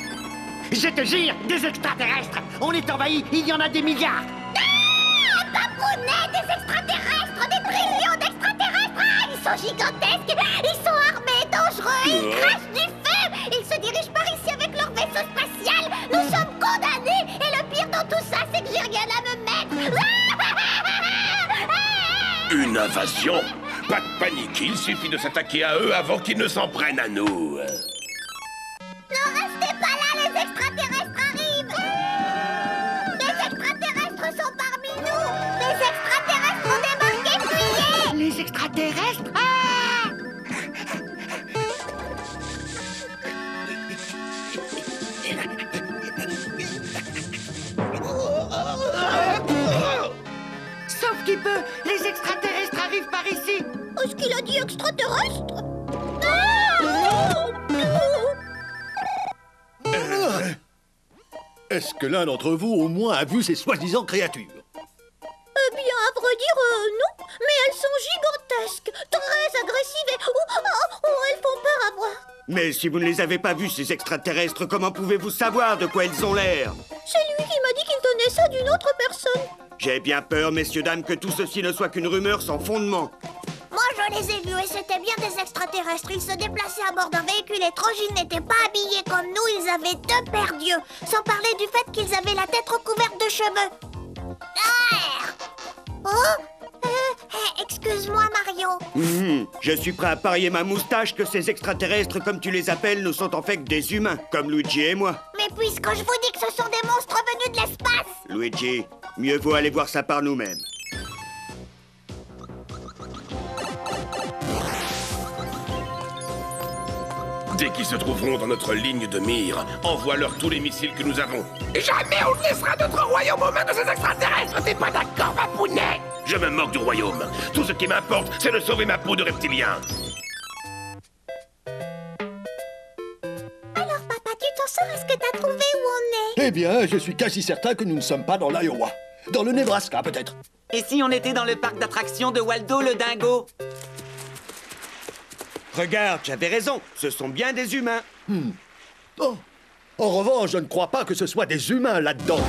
Je te jure, des extraterrestres! On est envahis, il y en a des milliards! Ah! Papounet, des extraterrestres! Des trillions d'extraterrestres! Ah, ils sont gigantesques! Ils sont armés, dangereux! Ils crachent du feu! Ils se dirigent par ici avec leur vaisseau spatial! Nous sommes condamnés! Et le pire dans tout ça, c'est que j'ai rien à me mettre! Une invasion? Pas de panique, il suffit de s'attaquer à eux avant qu'ils ne s'en prennent à nous. Ne restez pas là, les extraterrestres arrivent! Les extraterrestres sont parmi nous! Les extraterrestres ont débarqué, fuyez! Les extraterrestres? Ah! Sauf qu'il peut! Les extraterrestres arrivent par ici! Est-ce qu'il a dit extraterrestre? Est-ce que l'un d'entre vous, au moins, a vu ces soi-disant créatures? Eh bien, à vrai dire, non. Mais elles sont gigantesques, très agressives et... elles font peur à voir. Mais si vous ne les avez pas vus, ces extraterrestres, comment pouvez-vous savoir de quoi ils ont l'air? C'est lui qui m'a dit qu'il tenait ça d'une autre personne. J'ai bien peur, messieurs, dames, que tout ceci ne soit qu'une rumeur sans fondement. Moi, je les ai vus et c'était bien des extraterrestres. Ils se déplaçaient à bord d'un véhicule étrange, ils n'étaient pas habillés comme nous, ils avaient 2 paires d'yeux. Sans parler du fait qu'ils avaient la tête recouverte de cheveux. Excuse-moi, Mario. Je suis prêt à parier ma moustache que ces extraterrestres, comme tu les appelles, ne sont en fait que des humains, comme Luigi et moi. Mais puisque je vous dis que ce sont des monstres venus de l'espace... Luigi, mieux vaut aller voir ça par nous-mêmes. Dès qu'ils se trouveront dans notre ligne de mire, envoie-leur tous les missiles que nous avons. Jamais on ne laissera notre royaume aux mains de ces extraterrestres. T'es pas d'accord, Papounet? Je me moque du royaume. Tout ce qui m'importe, c'est de sauver ma peau de reptilien. Alors, papa, tu t'en sors? Est-ce que t'as trouvé où on est? Eh bien, je suis quasi certain que nous ne sommes pas dans l'Iowa. Dans le Nebraska, peut-être. Et si on était dans le parc d'attractions de Waldo le dingo? Regarde, j'avais raison, ce sont bien des humains. Oh. En revanche, je ne crois pas que ce soit des humains là-dedans.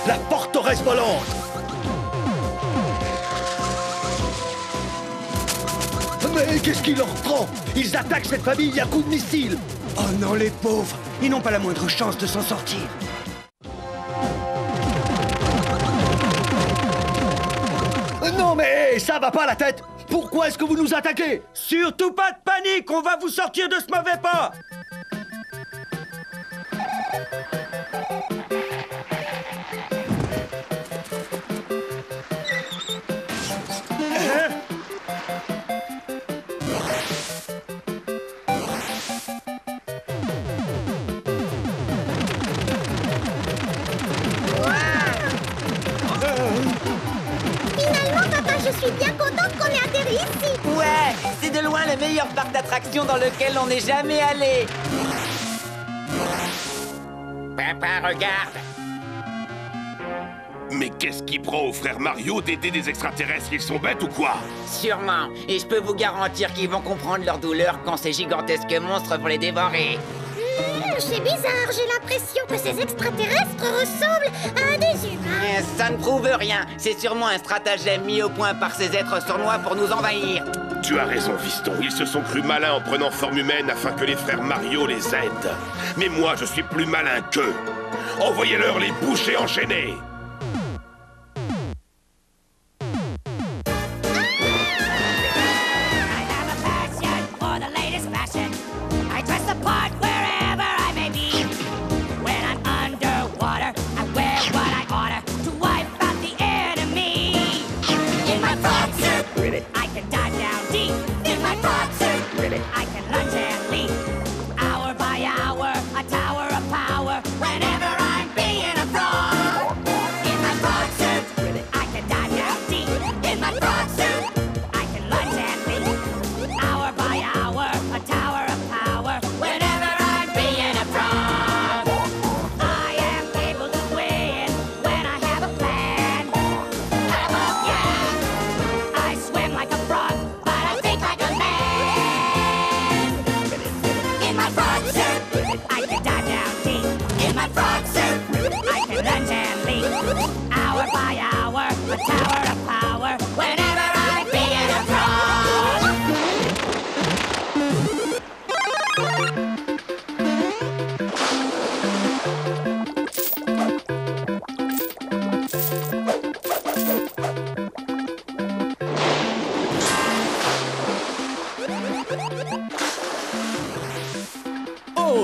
La forteresse volante. Mais qu'est-ce qui leur prend? Ils attaquent cette famille à coups de missile. Oh non, les pauvres, ils n'ont pas la moindre chance de s'en sortir. Non mais ça va pas la tête. Pourquoi est-ce que vous nous attaquez? Surtout pas de panique, on va vous sortir de ce mauvais pas. Finalement, papa, je suis bien contente qu'on ait atterri ici. Ouais, c'est de loin le meilleur parc d'attractions dans lequel on n'est jamais allé. Papa, regarde. Mais qu'est-ce qui prend au frère Mario d'aider des extraterrestres? Ils sont bêtes ou quoi? Sûrement. Et je peux vous garantir qu'ils vont comprendre leur douleur quand ces gigantesques monstres vont les dévorer. C'est bizarre, j'ai l'impression que ces extraterrestres ressemblent à des humains. Ça ne prouve rien. C'est sûrement un stratagème mis au point par ces êtres sournois pour nous envahir. Tu as raison, fiston. Ils se sont crus malins en prenant forme humaine afin que les frères Mario les aident. Mais moi, je suis plus malin qu'eux. Envoyez-leur les bouchers enchaînés.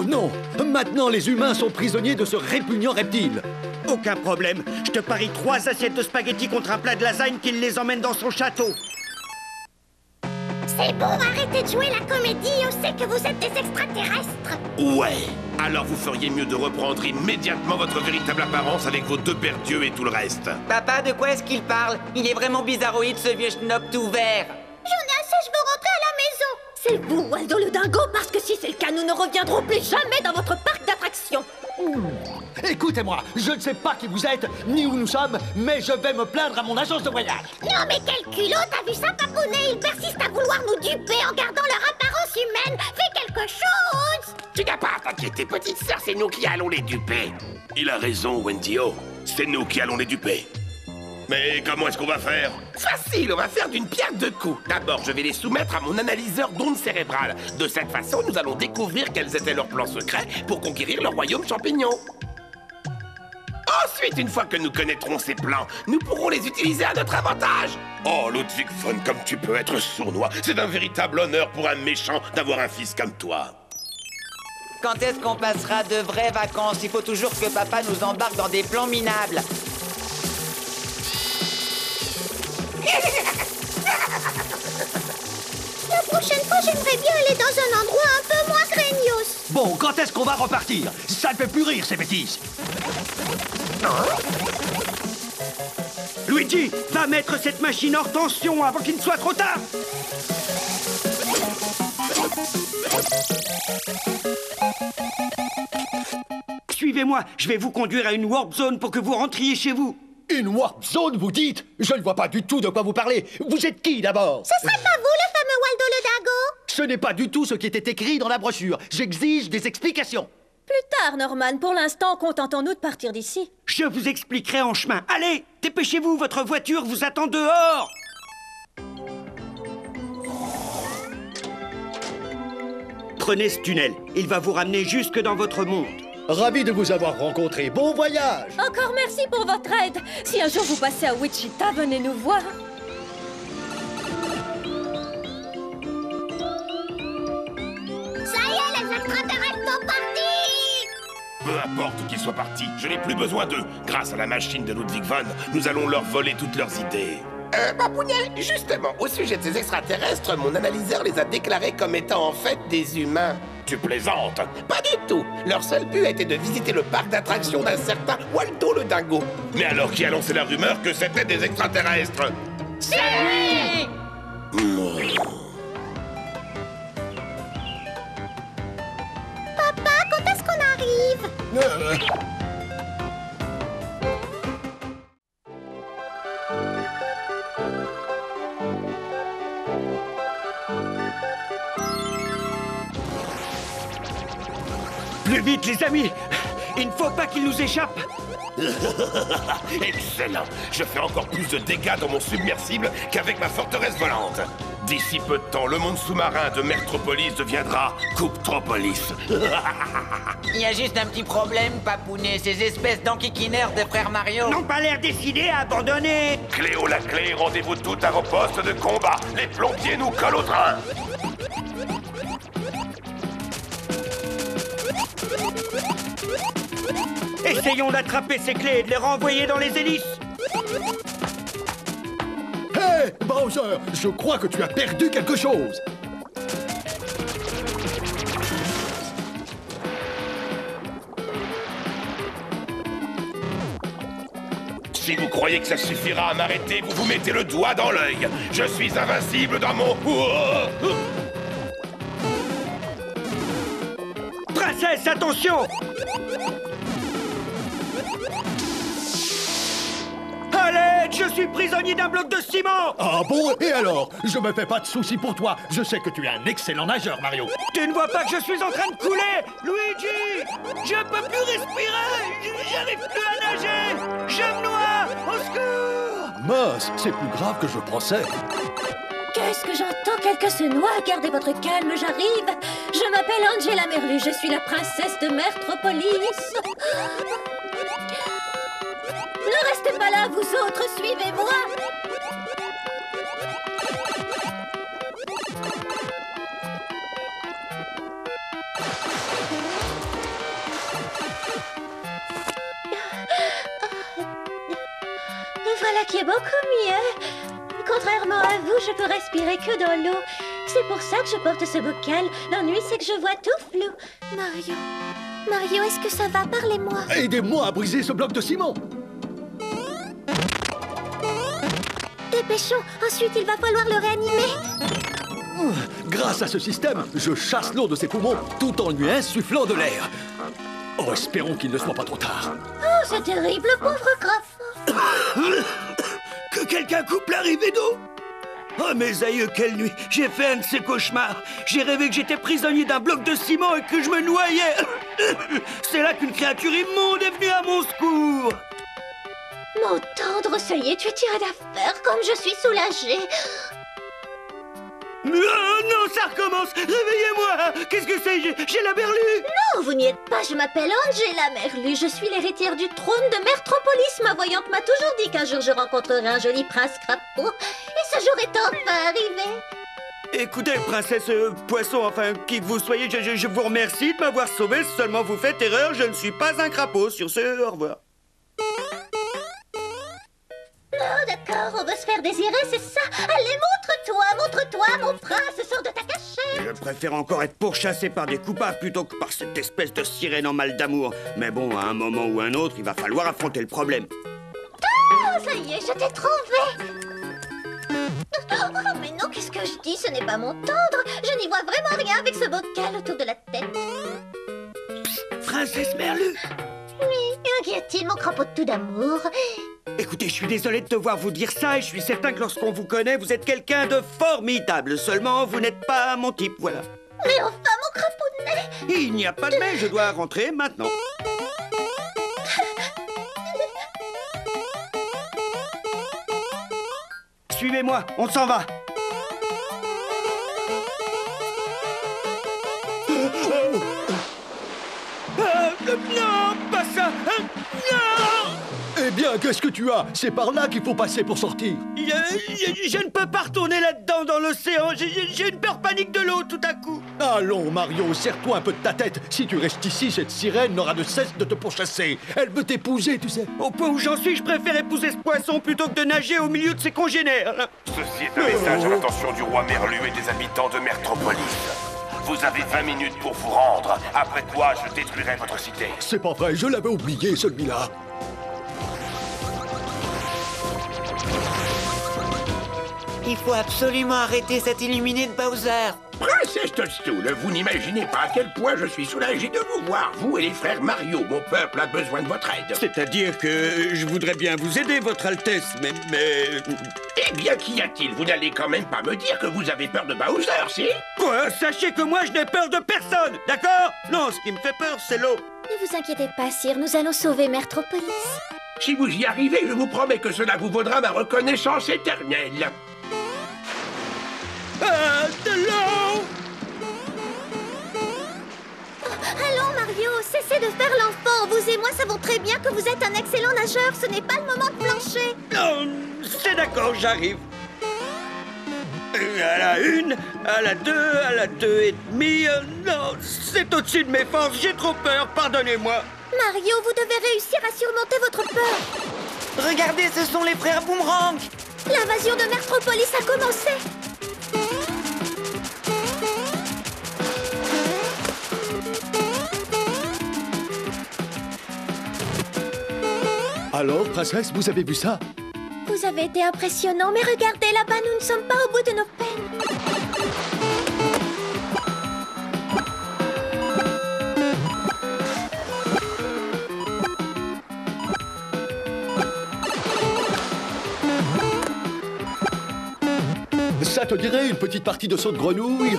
Oh non! Maintenant, les humains sont prisonniers de ce répugnant reptile. Aucun problème. Je te parie 3 assiettes de spaghettis contre un plat de lasagne qui les emmène dans son château. C'est bon, arrêtez de jouer la comédie, on sait que vous êtes des extraterrestres. Ouais. Alors vous feriez mieux de reprendre immédiatement votre véritable apparence avec vos 2 pères dieux et tout le reste. Papa, de quoi est-ce qu'il parle? Il est vraiment bizarroïde, ce vieux schnopp tout vert. J'en ai assez, je veux rentrer à la maison. C'est vous, Waldo le dingo, parce que si c'est le cas, nous ne reviendrons plus jamais dans votre parc d'attractions. Écoutez-moi, je ne sais pas qui vous êtes, ni où nous sommes, mais je vais me plaindre à mon agence de voyage. Non mais quel culot, t'as vu ça, Papounet? Ils persistent à vouloir nous duper en gardant leur apparence humaine. Fais quelque chose! Tu n'as pas à t'inquiéter, petite sœur, c'est nous qui allons les duper. Il a raison, Wendy-O. C'est nous qui allons les duper. Mais comment est-ce qu'on va faire? Facile, on va faire d'une pierre 2 coups. D'abord, je vais les soumettre à mon analyseur d'ondes cérébrales. De cette façon, nous allons découvrir quels étaient leurs plans secrets pour conquérir le royaume champignon. Ensuite, une fois que nous connaîtrons ces plans, nous pourrons les utiliser à notre avantage. Oh, Ludwig von, comme tu peux être sournois. C'est un véritable honneur pour un méchant d'avoir un fils comme toi. Quand est-ce qu'on passera de vraies vacances? Il faut toujours que papa nous embarque dans des plans minables. La prochaine fois, j'aimerais bien aller dans un endroit un peu moins craignos. Bon, quand est-ce qu'on va repartir? Ça ne fait plus rire, ces bêtises. Luigi, va mettre cette machine hors tension avant qu'il ne soit trop tard. Suivez-moi, je vais vous conduire à une warp zone pour que vous rentriez chez vous. Une warp zone, vous dites? Je ne vois pas du tout de quoi vous parlez. Vous êtes qui, d'abord? Ce serait pas vous, le fameux Waldo le dingo? Ce n'est pas du tout ce qui était écrit dans la brochure. J'exige des explications. Plus tard, Norman. Pour l'instant, contentons-nous de partir d'ici. Je vous expliquerai en chemin. Allez, dépêchez-vous, votre voiture vous attend dehors. Prenez ce tunnel. Il va vous ramener jusque dans votre monde. Ravi de vous avoir rencontré. Bon voyage! Encore merci pour votre aide. Si un jour vous passez à Wichita, venez nous voir. Ça y est, les extraterrestres sont partis! Peu importe qu'ils soient partis, je n'ai plus besoin d'eux. Grâce à la machine de Ludwig von, nous allons leur voler toutes leurs idées. Papounet, justement, au sujet de ces extraterrestres, mon analyseur les a déclarés comme étant en fait des humains. Tu plaisantes? Pas du tout. Leur seul but a été de visiter le parc d'attractions d'un certain Waldo le dingo. Mais alors qui a lancé la rumeur que c'était des extraterrestres? C'est lui! Papa, quand est-ce qu'on arrive? Plus vite, les amis! Il ne faut pas qu'il nous échappe! Excellent! Je fais encore plus de dégâts dans mon submersible qu'avec ma forteresse volante. D'ici peu de temps, le monde sous-marin de Mertropolis deviendra Couptropolis. Il y a juste un petit problème, Papounet. Ces espèces d'enquiquineurs de frère Mario n'ont pas l'air décidés à abandonner. Cléo la clé, rendez-vous tout à vos postes de combat. Les plombiers nous collent au train. Essayons d'attraper ces clés et de les renvoyer dans les hélices. Hé, Bowser, je crois que tu as perdu quelque chose. Si vous croyez que ça suffira à m'arrêter, vous vous mettez le doigt dans l'œil. Je suis invincible dans mon... Princesse, attention! Allez, je suis prisonnier d'un bloc de ciment! Ah bon? Et alors? Je me fais pas de soucis pour toi. Je sais que tu es un excellent nageur, Mario. Tu ne vois pas que je suis en train de couler? Luigi! Je peux plus respirer! J'arrive plus à nager! Je me noie! Au secours! Mince, c'est plus grave que je pensais. Qu'est-ce que j'entends? Quelqu'un se noie. Gardez votre calme, j'arrive. Je m'appelle Angela Merlu. Je suis la princesse de Mertropolis. Ne restez pas là, vous autres. Suivez-moi. Voilà qui est beaucoup mieux. Contrairement à vous, je peux respirer que dans l'eau. C'est pour ça que je porte ce bocal. L'ennui, c'est que je vois tout flou. Mario, est-ce que ça va? Parlez-moi. Aidez-moi à briser ce bloc de ciment. Dépêchons. Ensuite, il va falloir le réanimer. Grâce à ce système, je chasse l'eau de ses poumons tout en lui insufflant de l'air. Oh, espérons qu'il ne soit pas trop tard. Oh, c'est terrible, pauvre Graf. Que quelqu'un coupe l'arrivée d'eau. Oh, mes aïeux, quelle nuit. J'ai fait un de ces cauchemars. J'ai rêvé que j'étais prisonnier d'un bloc de ciment et que je me noyais. C'est là qu'une créature immonde est venue à mon secours. Mon tendre, ça y est, tu es tiré d'affaire. Comme je suis soulagée. Non, ça recommence. Réveillez-moi. Qu'est-ce que c'est? J'ai la berlue. Non, vous n'y êtes pas. Je m'appelle Angela Merlu. Je suis l'héritière du trône de Mertropolis. Ma voyante m'a toujours dit qu'un jour je rencontrerai un joli prince crapaud. Et ce jour est enfin arrivé. Écoutez, princesse poisson, enfin, qui que vous soyez, je vous remercie de m'avoir sauvé. Si seulement vous faites erreur, je ne suis pas un crapaud. Sur ce, au revoir. Oh, d'accord, on veut se faire désirer, c'est ça. Allez, montre-toi, mon prince, sors de ta cachette. Je préfère encore être pourchassé par des coupables plutôt que par cette espèce de sirène en mal d'amour. Mais bon, à un moment ou un autre, il va falloir affronter le problème. Ah, ça y est, je t'ai trouvé. Oh, mais non, qu'est-ce que je dis? Ce n'est pas mon tendre. Je n'y vois vraiment rien avec ce bocal autour de la tête. Princesse Merlu. Oui, qu'y a-t-il, mon crapaud de tout d'amour? Écoutez, je suis désolé de devoir vous dire ça et je suis certain que lorsqu'on vous connaît, vous êtes quelqu'un de formidable. Seulement, vous n'êtes pas mon type, voilà. Mais enfin, mon crapaud de nez! Il n'y a pas de mais, je dois rentrer maintenant. Suivez-moi, on s'en va. Non, pas ça. Non. Eh bien, qu'est-ce que tu as? C'est par là qu'il faut passer pour sortir. Je ne peux pas retourner là-dedans dans l'océan. J'ai une peur panique de l'eau tout à coup. Allons, Mario, serre-toi un peu de ta tête. Si tu restes ici, cette sirène n'aura de cesse de te pourchasser. Elle veut t'épouser, tu sais. Au point où j'en suis, je préfère épouser ce poisson plutôt que de nager au milieu de ses congénères. Ceci est un message à l'attention du roi Merlu et des habitants de Mertropolis. Vous avez 20 minutes pour vous rendre. Après quoi, je détruirai votre cité. C'est pas vrai, je l'avais oublié, celui-là. Il faut absolument arrêter cet illuminé de Bowser. Princesse Toadstool, vous n'imaginez pas à quel point je suis soulagé de vous voir. Vous et les frères Mario, mon peuple a besoin de votre aide. C'est-à-dire que je voudrais bien vous aider, votre Altesse, mais... Eh bien, qu'y a-t-il? Vous n'allez quand même pas me dire que vous avez peur de Bowser, si? Quoi? Sachez que moi, je n'ai peur de personne, d'accord? Non, ce qui me fait peur, c'est l'eau. Ne vous inquiétez pas, sire, nous allons sauver Mertropolis. Si vous y arrivez, je vous promets que cela vous vaudra ma reconnaissance éternelle. De l'eau! Allons, Mario, cessez de faire l'enfant. Vous et moi savons très bien que vous êtes un excellent nageur. Ce n'est pas le moment de plancher. Non, c'est d'accord, j'arrive. À la 1, à la 2, à la 2 et demi. Non, c'est au-dessus de mes forces. J'ai trop peur, pardonnez-moi. Mario, vous devez réussir à surmonter votre peur. Regardez, ce sont les frères Boomerang. L'invasion de Mertropolis a commencé. Alors, princesse, vous avez vu ça? Vous avez été impressionnant, mais regardez, là-bas, nous ne sommes pas au bout de nos peines. Ça te dirait une petite partie de saut de grenouille?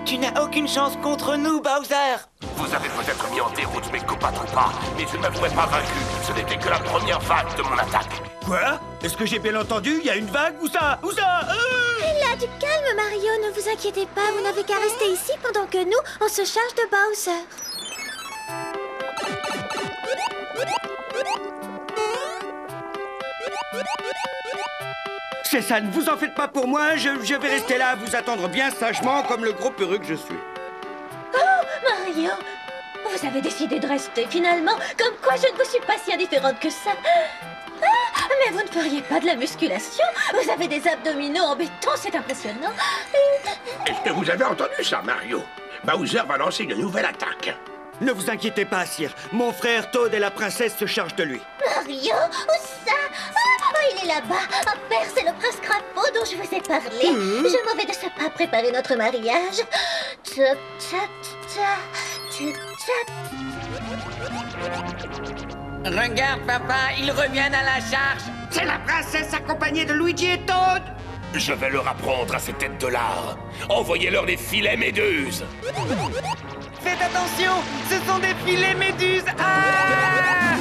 Tu n'as aucune chance contre nous, Bowser. Vous avez peut-être mis en déroute mes copains pas, mais je ne m'avouerai pas vaincu. Ce n'était que la première vague de mon attaque. Quoi? Est-ce que j'ai bien entendu? Il y a une vague? Où ça? Où ça? Là, du calme, Mario. Ne vous inquiétez pas. Vous n'avez qu'à rester ici pendant que nous, on se charge de Bowser. C'est ça, ne vous en faites pas pour moi. Je vais rester là à vous attendre bien sagement comme le gros perruque que je suis. Oh, Mario, vous avez décidé de rester finalement. Comme quoi je ne vous suis pas si indifférente que ça. Ah, mais vous ne feriez pas de la musculation? Vous avez des abdominaux en béton, c'est impressionnant. Est-ce que vous avez entendu ça, Mario? Bowser va lancer une nouvelle attaque. Ne vous inquiétez pas, Sire. Mon frère Toad et la princesse se chargent de lui. Mario, où ça? Oh, il est là-bas. Ah, père, c'est le prince crapaud dont je vous ai parlé. Je m'en vais de ce pas préparer notre mariage. Tchop, tchop, tchop, tchop, tchop. Regarde, papa, ils reviennent à la charge. C'est la princesse accompagnée de Luigi et Toad. Je vais leur apprendre à ces têtes de lard. Envoyez-leur des filets méduses. Faites attention, ce sont des filets méduses. Ah!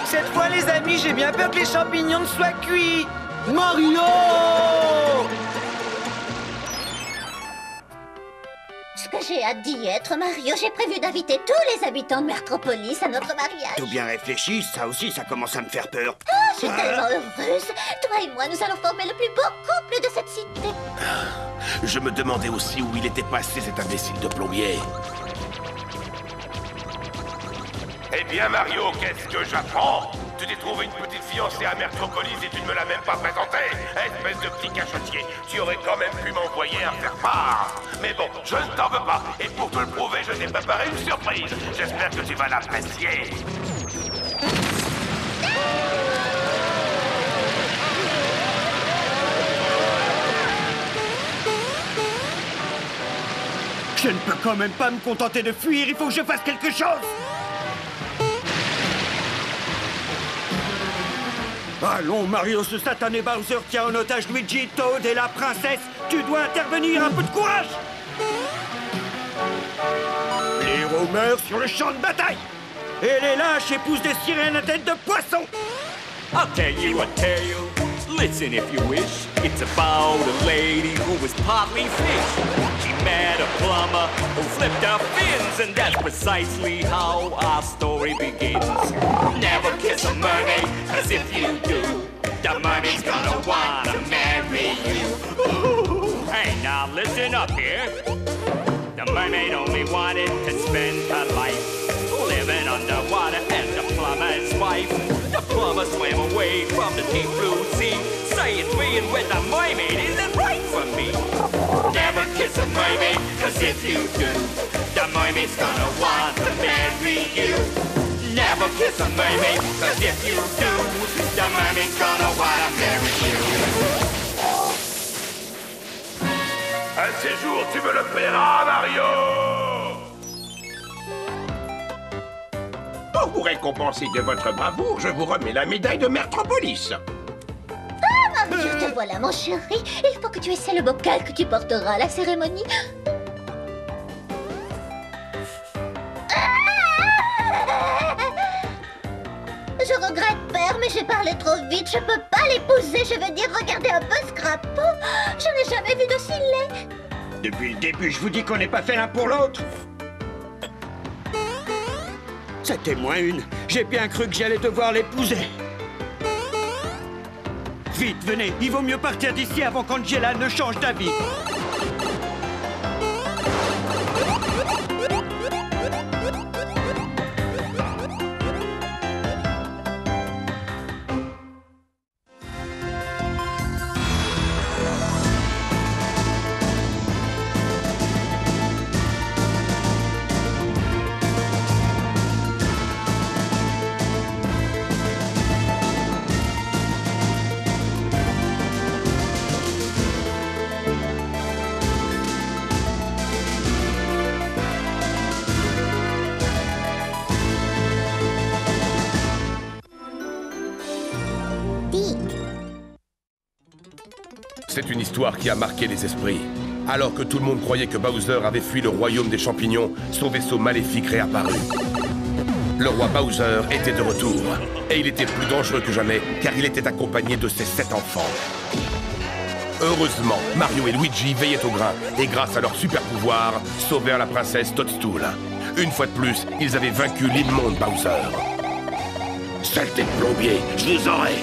Cette fois, les amis, j'ai bien peur que les champignons ne soient cuits. Mario! Ce que j'ai hâte d'y être, Mario. J'ai prévu d'inviter tous les habitants de Mertropolis à notre mariage. Tout bien réfléchi, ça aussi, ça commence à me faire peur. Ah, je suis tellement heureuse. Toi et moi, nous allons former le plus beau couple de cette cité. Je me demandais aussi où il était passé, cet imbécile de plombier. Eh bien, Mario, qu'est-ce que j'apprends? Tu t'es trouvé une petite fiancée à Mertropolis et tu ne me l'as même pas présentée. Espèce de petit cachotier, tu aurais quand même pu m'envoyer un faire-part. Mais bon, je ne t'en veux pas. Et pour te le prouver, je t'ai préparé une surprise. J'espère que tu vas l'apprécier. Je ne peux quand même pas me contenter de fuir, il faut que je fasse quelque chose. Allons, Mario, ce satané Bowser tient en otage Luigi, Toad et la princesse. Tu dois intervenir, un peu de courage. Les héros meurent sur le champ de bataille. Et les lâches épousent des sirènes à tête de poisson. I'll tell you a tale. Listen if you wish. It's about a lady who was partly fish. She met a plumber who flipped her fins, and that's precisely how our story begins. Never kiss a mermaid, 'cause if you do, the mermaid's gonna wanna marry you. Ooh. Hey, now listen up here. The mermaid only wanted to spend her life living underwater as the plumber's wife. The plumber swam away from the deep blue sea, saying being with a mermaid isn't right for me. Never kiss a mermaid, 'cause if you do, the mermaid's gonna want to marry you. Never kiss a mermaid, 'cause if you do, the mermaid's gonna wanna marry you. Un de ces jours, tu me le paieras, Mario! Pour vous récompenser de votre bravoure, je vous remets la médaille de Mertropolis. Ah, Mario, te voilà, mon chéri. Il faut que tu essaies le bocal que tu porteras à la cérémonie. Je regrette, père, mais j'ai parlé trop vite. Je peux pas l'épouser. Je veux dire, regardez un peu ce crapaud. Je n'ai jamais vu d'aussi laid. Depuis le début, je vous dis qu'on n'est pas fait l'un pour l'autre. C'était moins une. J'ai bien cru que j'allais devoir l'épouser. Vite, venez. Il vaut mieux partir d'ici avant qu'Angela ne change d'avis. C'est une histoire qui a marqué les esprits. Alors que tout le monde croyait que Bowser avait fui le royaume des champignons, son vaisseau maléfique réapparut. Le roi Bowser était de retour, et il était plus dangereux que jamais, car il était accompagné de ses 7 enfants. Heureusement, Mario et Luigi veillaient au grain, et grâce à leur super pouvoir, sauvèrent la princesse Toadstool. Une fois de plus, ils avaient vaincu l'immonde Bowser. Saleté de plombier, je vous aurai.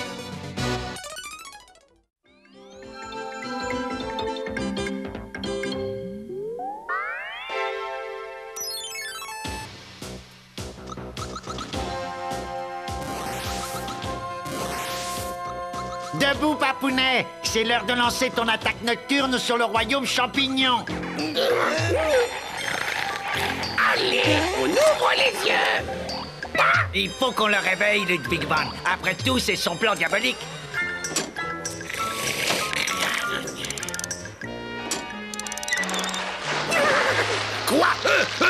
Debout, papounet! C'est l'heure de lancer ton attaque nocturne sur le royaume champignon. Allez, on ouvre les yeux. Il faut qu'on le réveille, le Big Bang. Après tout, c'est son plan diabolique. Quoi?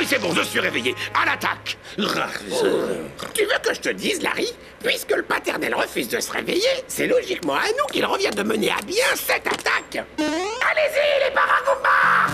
C'est bon, je suis réveillé. À l'attaque. Tu veux que je te dise, Larry? Puisque le paternel refuse de se réveiller, c'est logiquement à nous qu'il revient de mener à bien cette attaque. Allez-y, les Paragombas!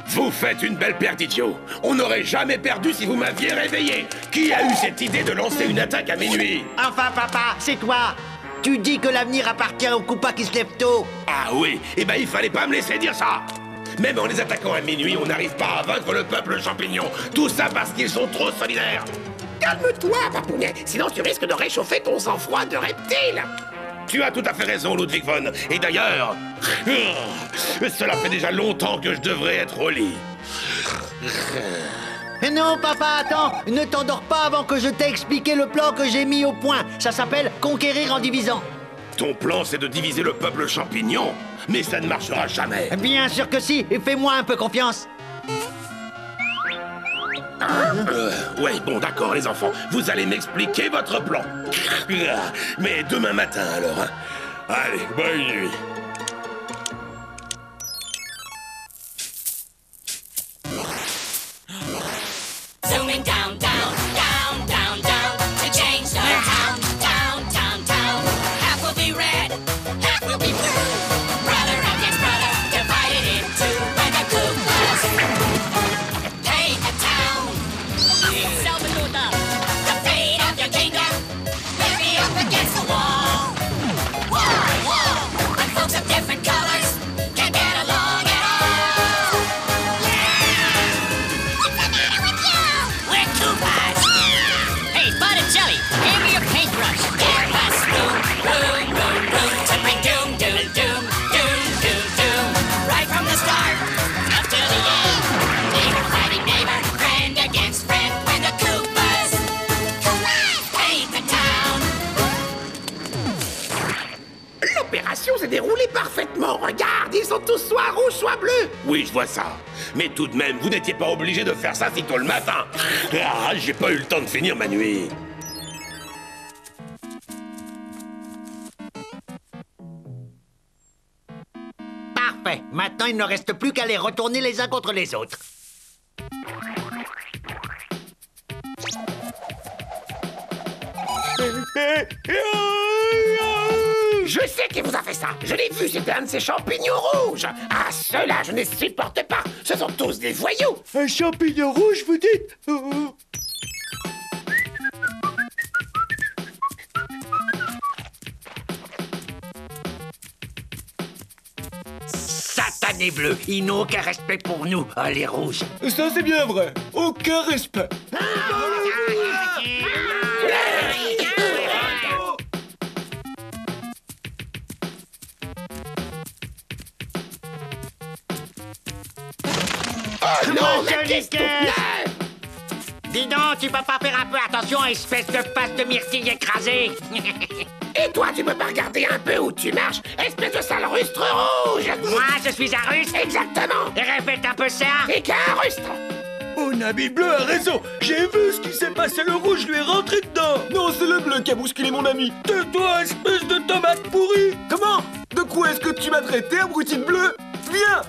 Vous faites une belle paire d'idiots. On n'aurait jamais perdu si vous m'aviez réveillé. Qui a eu cette idée de lancer une attaque à minuit? Enfin, papa, c'est toi. Tu dis que l'avenir appartient aux coupas qui se lèvent tôt. Ah oui, eh ben il fallait pas me laisser dire ça. Même en les attaquant à minuit, on n'arrive pas à vaincre le peuple champignon. Tout ça parce qu'ils sont trop solidaires. Calme-toi, papounet, sinon tu risques de réchauffer ton sang-froid de reptile. Tu as tout à fait raison, Ludwig von. Et d'ailleurs, cela fait déjà longtemps que je devrais être au lit. Non, papa, attends. Ne t'endors pas avant que je t'ai expliqué le plan que j'ai mis au point. Ça s'appelle conquérir en divisant. Ton plan, c'est de diviser le peuple champignon. Mais ça ne marchera jamais. Bien sûr que si. Et fais-moi un peu confiance. Ouais, bon, d'accord, les enfants. Vous allez m'expliquer votre plan. Mais demain matin, alors. Hein. Allez, bonne nuit. Zooming down, down, down, down, down to change the town, down, down, down. Half will be red, half will be blue. Brother against brother, divided in two. When the Koopas paint the town. The fate of your kingdom will be up against the wall. Wall, wall. And folks of different colors can get along at all. What's the matter with you? We're Koopas. Hey, Bud and Jelly, hand me your paintbrush. Give us room, room, room, room to bring doom, doom, doom, doom, doom, doom. Right from the start up till the end. Neighbor fighting neighbor, friend against friend. When the Koopas paint the town. L'opération s'est déroulée parfaitement. Regarde, ils sont tous soit rouges, soit bleus. Oui, je vois ça. Mais tout de même, vous n'étiez pas obligé de faire ça si tôt le matin. Ah, j'ai pas eu le temps de finir ma nuit. Parfait. Maintenant, il ne reste plus qu'à les retourner les uns contre les autres. Je sais qui vous a fait ça. Je l'ai vu, c'était un de ces champignons rouges. Ah, ceux-là, je ne supporte pas. Ce sont tous des voyous. Un champignon rouge, vous dites? Satanés bleus, ils n'ont aucun respect pour nous, les rouges. Ça, c'est bien vrai. Aucun respect. Non, Monsieur mais qu'est-ce que Liquet! Dis donc, tu peux pas faire un peu attention, espèce de face de myrtille écrasée? Et toi, tu peux pas regarder un peu où tu marches, espèce de sale rustre rouge. Moi, je suis un rustre. Exactement. Et répète un peu ça. Et qu'un rustre. Mon ami bleu a raison. J'ai vu ce qui s'est passé, le rouge, je lui ai rentré dedans. Non, c'est le bleu qui a bousculé mon ami. Tais-toi, espèce de tomate pourrie. Comment? De quoi est-ce que tu m'as traité, abruti de bleu? Viens!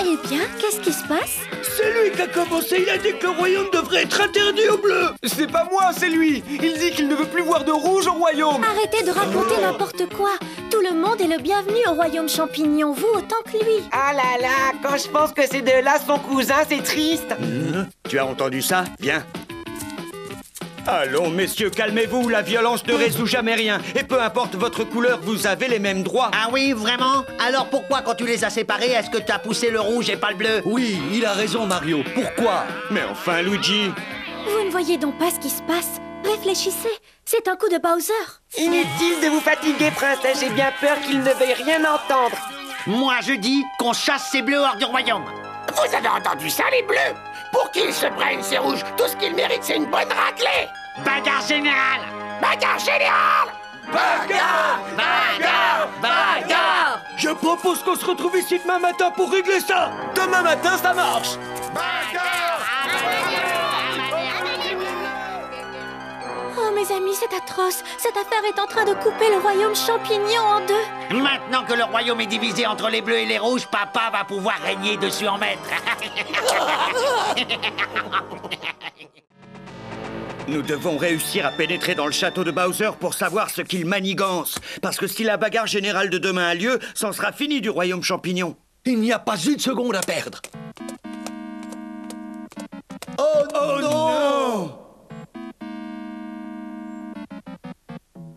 Eh bien, qu'est-ce qui se passe? C'est lui qui a commencé, il a dit que le royaume devrait être interdit aux bleus. C'est pas moi, c'est lui. Il dit qu'il ne veut plus voir de rouge au royaume. Arrêtez de raconter n'importe quoi. Tout le monde est le bienvenu au royaume champignon, vous autant que lui. Ah là là, quand je pense que ces deux-là sont cousins, c'est triste. Tu as entendu ça? Viens. Allons, messieurs, calmez-vous, la violence ne résout jamais rien. Et peu importe votre couleur, vous avez les mêmes droits. Ah oui, vraiment? Alors pourquoi, quand tu les as séparés, est-ce que tu as poussé le rouge et pas le bleu? Oui, il a raison, Mario. Pourquoi? Mais enfin, Luigi. Vous ne voyez donc pas ce qui se passe? Réfléchissez, c'est un coup de Bowser. Inutile de vous fatiguer, princesse, j'ai bien peur qu'il ne veuille rien entendre. Moi, je dis qu'on chasse ces bleus hors du royaume. Vous avez entendu ça, les bleus? Pour qu'ils se prennent ces rouges, tout ce qu'ils méritent, c'est une bonne raclée. Bagarre générale! Bagarre générale! Bagarre! Bagarre! Bagarre! Je propose qu'on se retrouve ici demain matin pour régler ça. Demain matin, ça marche. Oh mes amis, c'est atroce. Cette affaire est en train de couper le royaume champignon en deux. Maintenant que le royaume est divisé entre les bleus et les rouges, papa va pouvoir régner dessus en maître. Nous devons réussir à pénétrer dans le château de Bowser pour savoir ce qu'il manigance. Parce que si la bagarre générale de demain a lieu, c'en sera fini du royaume champignon. Il n'y a pas une seconde à perdre. Oh non!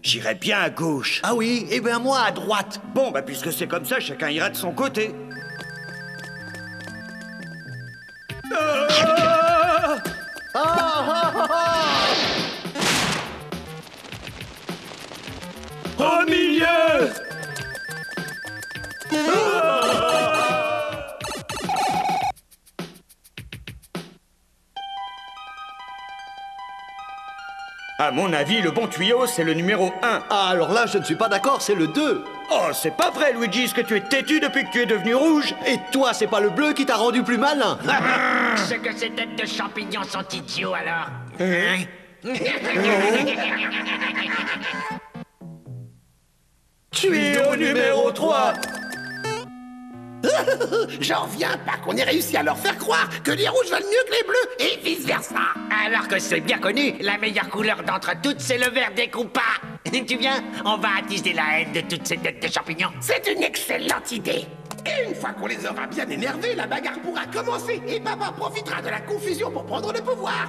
J'irai bien à gauche. Ah oui, et bien moi à droite. Bon, bah puisque c'est comme ça, chacun ira de son côté. Au milieu! À mon avis, le bon tuyau, c'est le numéro 1. Ah, alors là, je ne suis pas d'accord, c'est le 2. Oh, c'est pas vrai, Luigi, est-ce que tu es têtu depuis que tu es devenu rouge? Et toi, c'est pas le bleu qui t'a rendu plus malin. C'est que ces têtes de champignons sont idiots, alors. Tuyau numéro 3. J'en reviens pas qu'on ait réussi à leur faire croire que les rouges valent mieux que les bleus et vice-versa. Alors que c'est bien connu, la meilleure couleur d'entre toutes, c'est le vert des coupas. Tu viens? On va attiser la haine de toutes ces têtes de champignons. C'est une excellente idée. Et une fois qu'on les aura bien énervés, la bagarre pourra commencer et papa profitera de la confusion pour prendre le pouvoir.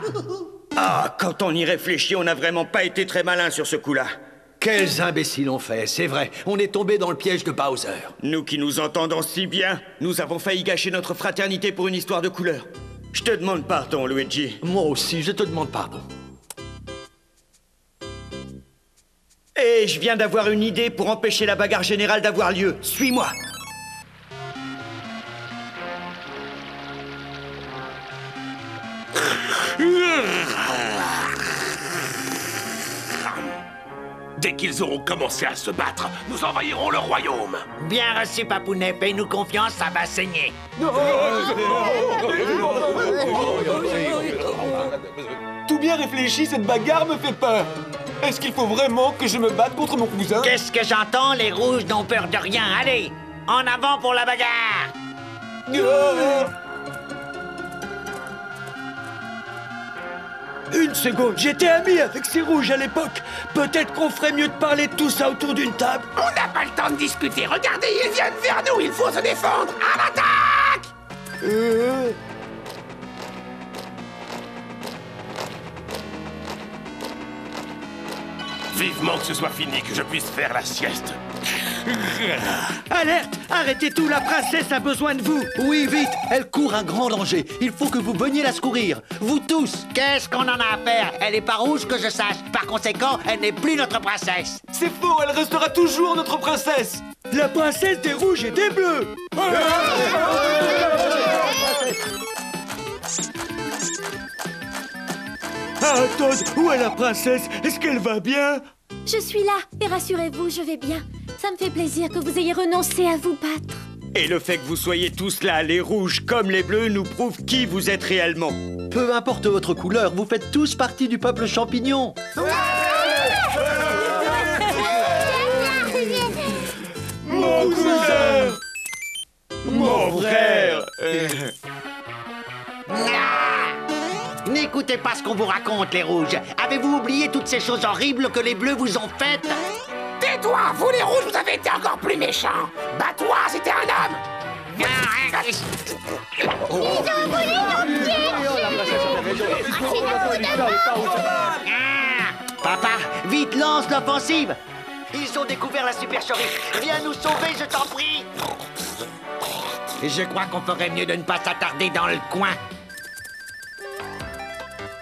Ah, quand on y réfléchit, on n'a vraiment pas été très malin sur ce coup-là. Quels imbéciles on fait, c'est vrai. On est tombé dans le piège de Bowser. Nous qui nous entendons si bien, nous avons failli gâcher notre fraternité pour une histoire de couleur. Je te demande pardon, Luigi. Moi aussi, je te demande pardon. Et je viens d'avoir une idée pour empêcher la bagarre générale d'avoir lieu. Suis-moi. Dès qu'ils auront commencé à se battre, nous envahirons le royaume. Bien reçu, Papounet. Paye-nous confiance, ça va saigner. Tout bien réfléchi, cette bagarre me fait peur. Est-ce qu'il faut vraiment que je me batte contre mon cousin? Qu'est-ce que j'entends? Les rouges n'ont peur de rien. Allez, en avant pour la bagarre. Une seconde, j'étais ami avec ces rouges à l'époque. Peut-être qu'on ferait mieux de parler de tout ça autour d'une table. On n'a pas le temps de discuter. Regardez, ils viennent vers nous. Il faut se défendre. À l'attaque! Vivement que ce soit fini, que je puisse faire la sieste. Alerte! Arrêtez tout, la princesse a besoin de vous. Oui, vite, elle court un grand danger. Il faut que vous veniez la secourir. Vous tous. Qu'est-ce qu'on en a à faire? Elle est pas rouge que je sache. Par conséquent, elle n'est plus notre princesse. C'est faux, elle restera toujours notre princesse. La princesse des rouges et des bleus. Ah, Todd, où est la princesse? Est-ce qu'elle va bien? Je suis là, et rassurez-vous, je vais bien. Ça me fait plaisir que vous ayez renoncé à vous battre. Et le fait que vous soyez tous là, les rouges comme les bleus, nous prouve qui vous êtes réellement. Peu importe votre couleur, vous faites tous partie du peuple champignon. Mon cousin! Mon frère! N'écoutez pas ce qu'on vous raconte, les rouges. Avez-vous oublié toutes ces choses horribles que les bleus vous ont faites? Tais-toi, vous les rouges, vous avez été encore plus méchants. Bats-toi, c'était un homme. Papa, vite, lance l'offensive. Ils ont découvert la supercherie. Viens nous sauver, je t'en prie. Je crois qu'on ferait mieux de ne pas s'attarder dans le coin.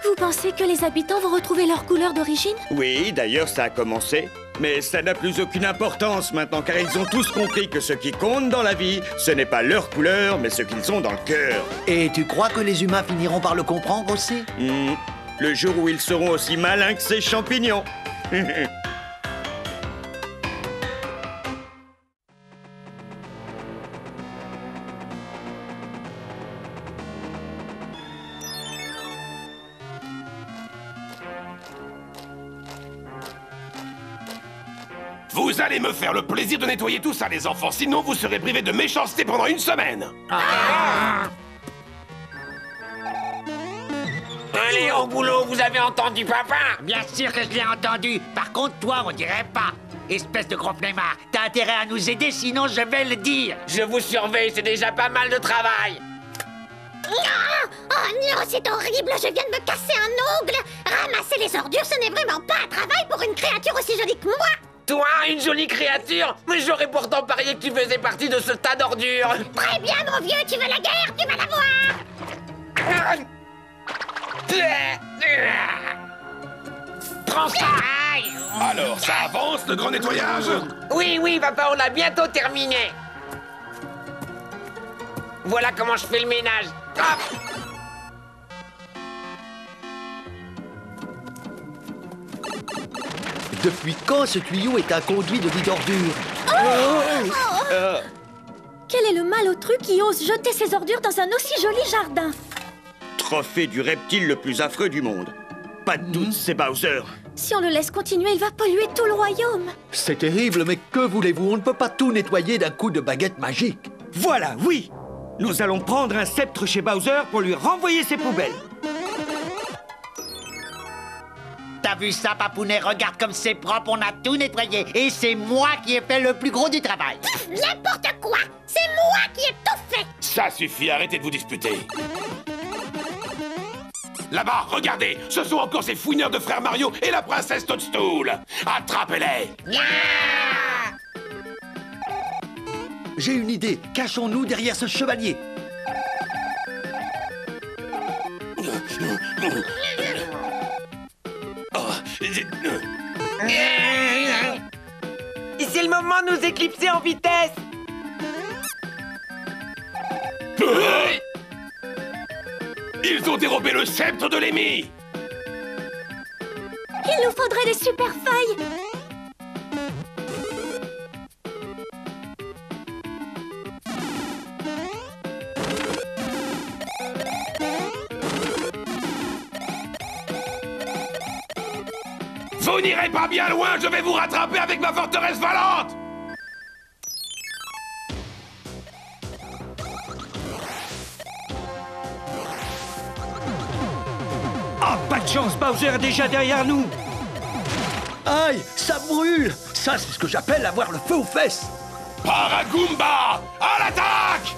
Vous pensez que les habitants vont retrouver leur couleur d'origine? Oui, d'ailleurs, ça a commencé. Mais ça n'a plus aucune importance maintenant, car ils ont tous compris que ce qui compte dans la vie, ce n'est pas leur couleur, mais ce qu'ils ont dans le cœur. Et tu crois que les humains finiront par le comprendre aussi? Le jour où ils seront aussi malins que ces champignons. Vous allez me faire le plaisir de nettoyer tout ça, les enfants, sinon vous serez privés de méchanceté pendant une semaine. Allez, au boulot, vous avez entendu papa? Bien sûr que je l'ai entendu. Par contre, toi, on dirait pas. Espèce de gros flemmard, t'as intérêt à nous aider, sinon je vais le dire. Je vous surveille, c'est déjà pas mal de travail. Non! Oh non, c'est horrible, je viens de me casser un ongle. Ramasser les ordures, ce n'est vraiment pas un travail pour une créature aussi jolie que moi. Toi, une jolie créature? Mais j'aurais pourtant parié que tu faisais partie de ce tas d'ordures. Très bien, mon vieux, tu veux la guerre, tu vas la voir. Prends ça! Alors, ça avance, le grand nettoyage? Oui, oui, papa, on a bientôt terminé. Voilà comment je fais le ménage. Hop! Depuis quand ce tuyau est un conduit de vie d'ordures? Quel est le malotru qui ose jeter ses ordures dans un aussi joli jardin? Trophée du reptile le plus affreux du monde. Pas de doute, c'est Bowser. Si on le laisse continuer, il va polluer tout le royaume. C'est terrible, mais que voulez-vous? On ne peut pas tout nettoyer d'un coup de baguette magique. Voilà, oui! Nous allons prendre un sceptre chez Bowser pour lui renvoyer ses poubelles. T'as vu ça, Papounet? Regarde comme c'est propre, on a tout nettoyé. Et c'est moi qui ai fait le plus gros du travail. N'importe quoi! C'est moi qui ai tout fait! Ça suffit, arrêtez de vous disputer. Là-bas, regardez, ce sont encore ces fouineurs de frère Mario et la princesse Toadstool. Attrapez-les! J'ai une idée. Cachons-nous derrière ce chevalier. C'est le moment de nous éclipser en vitesse. Ils ont dérobé le sceptre de Lemmy. Il nous faudrait des super failles. Vous n'irez pas bien loin, je vais vous rattraper avec ma forteresse volante! Ah, pas de chance, Bowser est déjà derrière nous. Aïe, ça brûle. Ça, c'est ce que j'appelle avoir le feu aux fesses. Paragoomba, à l'attaque!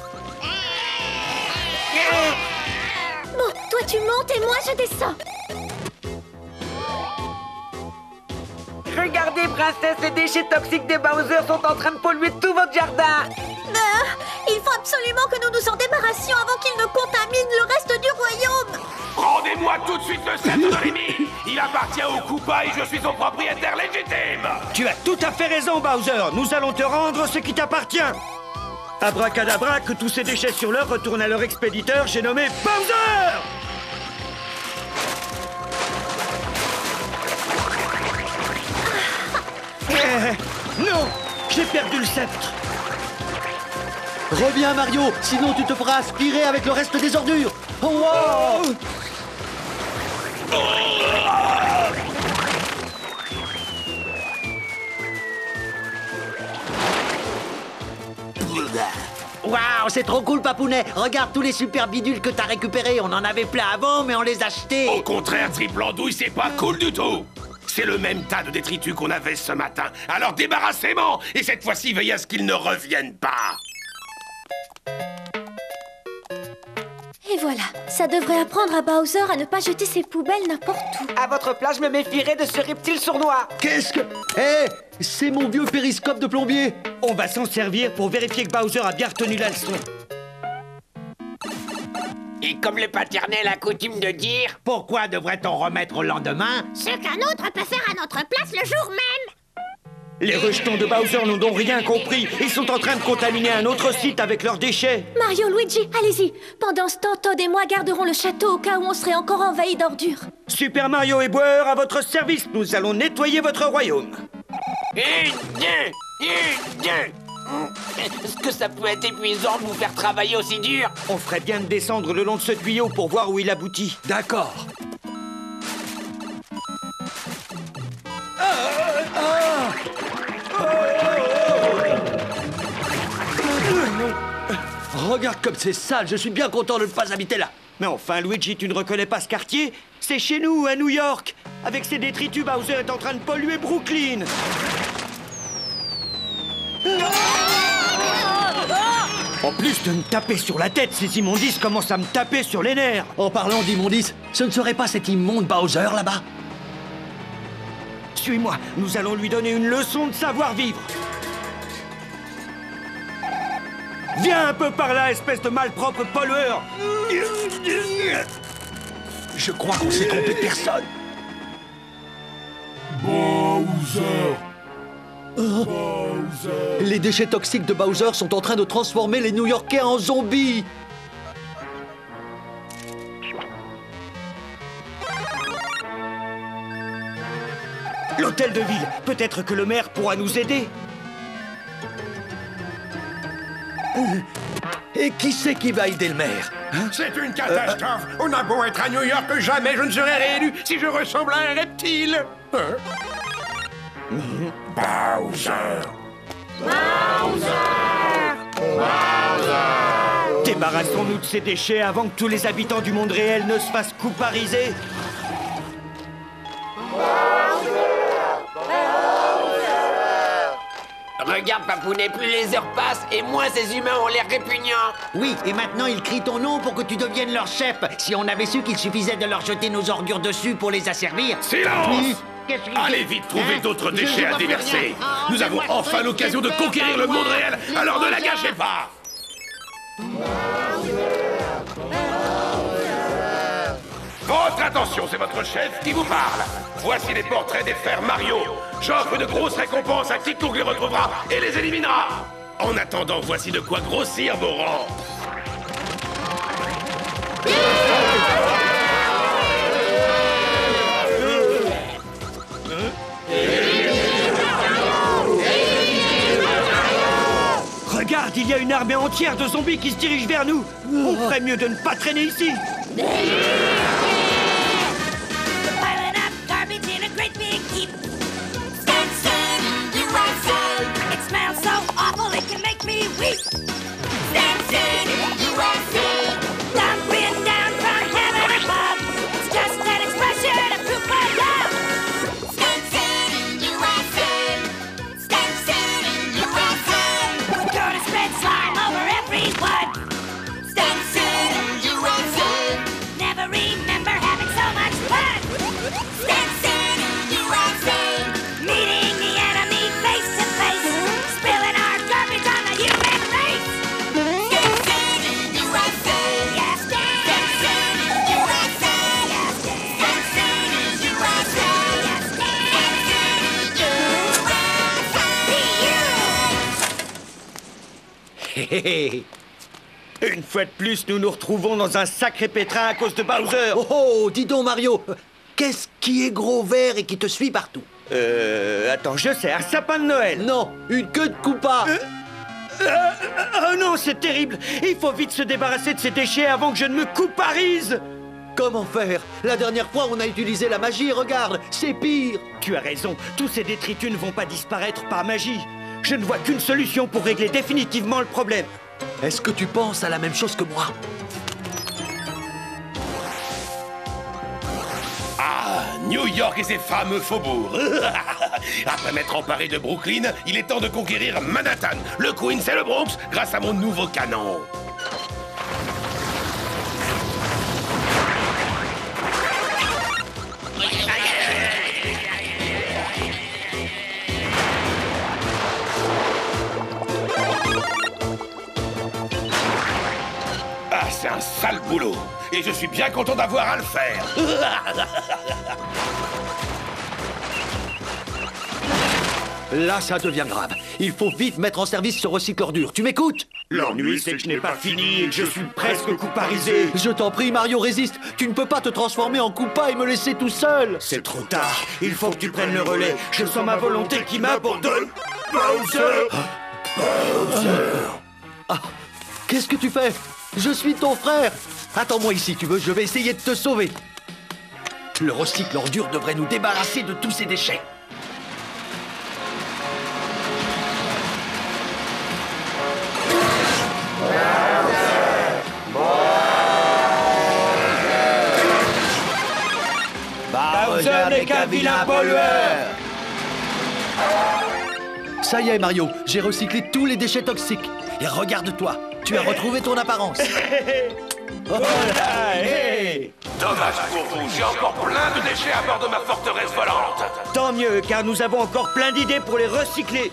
Bon, toi tu montes et moi je descends. Regardez, princesse, les déchets toxiques des Bowser sont en train de polluer tout votre jardin. Il faut absolument que nous nous en débarrassions avant qu'ils ne contaminent le reste du royaume. Rendez-moi tout de suite le sceptre de Lemmy! Il appartient au Koopa et je suis son propriétaire légitime! Tu as tout à fait raison, Bowser. Nous allons te rendre ce qui t'appartient. Abracadabra, que tous ces déchets sur l'heure retournent à leur expéditeur, j'ai nommé Bowser! Non! J'ai perdu le sceptre. Reviens, Mario, sinon tu te feras aspirer avec le reste des ordures. Oh, wow! Waouh, c'est trop cool, Papounet. Regarde tous les super bidules que t'as récupérés. On en avait plein avant, mais on les a achetés. Au contraire, Triple Andouille, c'est pas cool du tout. C'est le même tas de détritus qu'on avait ce matin. Alors débarrassez-moi. Et cette fois-ci, veillez à ce qu'ils ne reviennent pas. Et voilà, ça devrait apprendre à Bowser à ne pas jeter ses poubelles n'importe où. À votre place, je me méfierais de ce reptile sournois. Qu'est-ce que... Hé, c'est mon vieux périscope de plombier. On va s'en servir pour vérifier que Bowser a bien retenu la leçon. Et comme le paternel a coutume de dire, pourquoi devrait-on remettre au lendemain Ce qu'un autre peut faire à notre place le jour même. Les rejetons de Bowser n'ont donc rien compris. Ils sont en train de contaminer un autre site avec leurs déchets. Mario, Luigi, allez-y. Pendant ce temps, Todd et moi garderons le château au cas où on serait encore envahi d'ordures. Super Mario et Bowser à votre service. Nous allons nettoyer votre royaume. Est-ce que ça peut être épuisant de vous faire travailler aussi dur? On ferait bien de descendre le long de ce tuyau pour voir où il aboutit. D'accord. Regarde comme c'est sale, je suis bien content de ne pas habiter là. Mais enfin, Luigi, tu ne reconnais pas ce quartier? C'est chez nous, à New York. Avec ses détritus, Bowser est en train de polluer Brooklyn. En plus de me taper sur la tête, ces immondices commencent à me taper sur les nerfs. En parlant d'immondices, ce ne serait pas cet immonde Bowser là-bas? Suis-moi, nous allons lui donner une leçon de savoir-vivre. Viens un peu par là, espèce de malpropre pollueur. Je crois qu'on s'est trompé de personne. Bowser. Les déchets toxiques de Bowser sont en train de transformer les New-Yorkais en zombies. L'hôtel de ville. Peut-être que le maire pourra nous aider. Et qui c'est qui va aider le maire? C'est une catastrophe. On a beau être à New York, jamais je ne serai réélu si je ressemble à un reptile. Bowser. Débarrassons-nous de ces déchets avant que tous les habitants du monde réel ne se fassent coupariser. Regarde, Papounet, plus les heures passent et moins ces humains ont l'air répugnants. Oui, et maintenant ils crient ton nom pour que tu deviennes leur chef. Si on avait su qu'il suffisait de leur jeter nos ordures dessus pour les asservir... Silence! Allez vite trouver d'autres déchets à déverser. Nous avons enfin l'occasion de conquérir le monde réel, alors ne la gâchez pas. Votre attention, c'est votre chef qui vous parle. Voici les portraits des frères Mario. J'offre de grosses récompenses à quiconque les retrouvera et les éliminera. En attendant, voici de quoi grossir vos rangs. Regarde, il y a une armée entière de zombies qui se dirigent vers nous. On ferait mieux de ne pas traîner ici. Piling up garbage in a great big heap. Stand, USA. It smells so awful it can make me weep. Stand, USA. Dumping down from heaven above. It's just an expression of true love. Stand, USA. Stand, USA. We're gonna spread slime over everyone. Stand, USA. Never remember having so much fun. Stand, USA. Meeting the enemy face to face. Spilling our garbage on the human race. Stand, USA. Yes, stand, USA. Yes, stand, USA. Yes, Hé. Une fois de plus, nous nous retrouvons dans un sacré pétrin à cause de Bowser. Oh, dis donc Mario, qu'est-ce qui est gros vert et qui te suit partout? Attends, je sais, un sapin de Noël. Non, une queue de Koopa. Oh non, c'est terrible. Il faut vite se débarrasser de ces déchets avant que je ne me couparise. Comment faire? La dernière fois, on a utilisé la magie, regarde, c'est pire. Tu as raison, tous ces détritus ne vont pas disparaître par magie. Je ne vois qu'une solution pour régler définitivement le problème. Est-ce que tu penses à la même chose que moi? Ah, New York et ses fameux faubourgs. Après m'être emparé de Brooklyn, il est temps de conquérir Manhattan, le Queens et le Bronx grâce à mon nouveau canon. Ah, c'est un sale boulot. Et je suis bien content d'avoir à le faire. Là, ça devient grave. Il faut vite mettre en service ce recycleur dur. Tu m'écoutes? L'ennui, c'est que je n'ai pas fini et que je suis presque couparisé. Je t'en prie, Mario, résiste. Tu ne peux pas te transformer en Koopa et me laisser tout seul. C'est trop tard. Il faut que tu prennes le relais. Je sens ma volonté qui m'abandonne. Bowser! Bowser! Ah, qu'est-ce que tu fais? Je suis ton frère. Attends-moi ici, tu veux? Je vais essayer de te sauver. Le recycleur dur devrait nous débarrasser de tous ces déchets. Bowser n'est qu'un vilain pollueur. Ça y est, Mario, j'ai recyclé tous les déchets toxiques. Et regarde-toi, tu as retrouvé ton apparence. Oh là, hey. Dommage pour vous, j'ai encore plein de déchets à bord de ma forteresse volante. Tant mieux, car nous avons encore plein d'idées pour les recycler.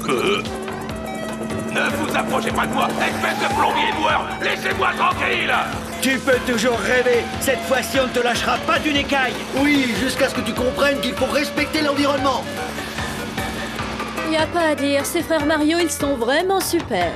Ne vous approchez pas de moi, espèce de plombier boueur. Laissez-moi tranquille. Tu peux toujours rêver. Cette fois-ci, on ne te lâchera pas d'une écaille. Oui, jusqu'à ce que tu comprennes qu'il faut respecter l'environnement. Y a pas à dire, ces frères Mario, ils sont vraiment super.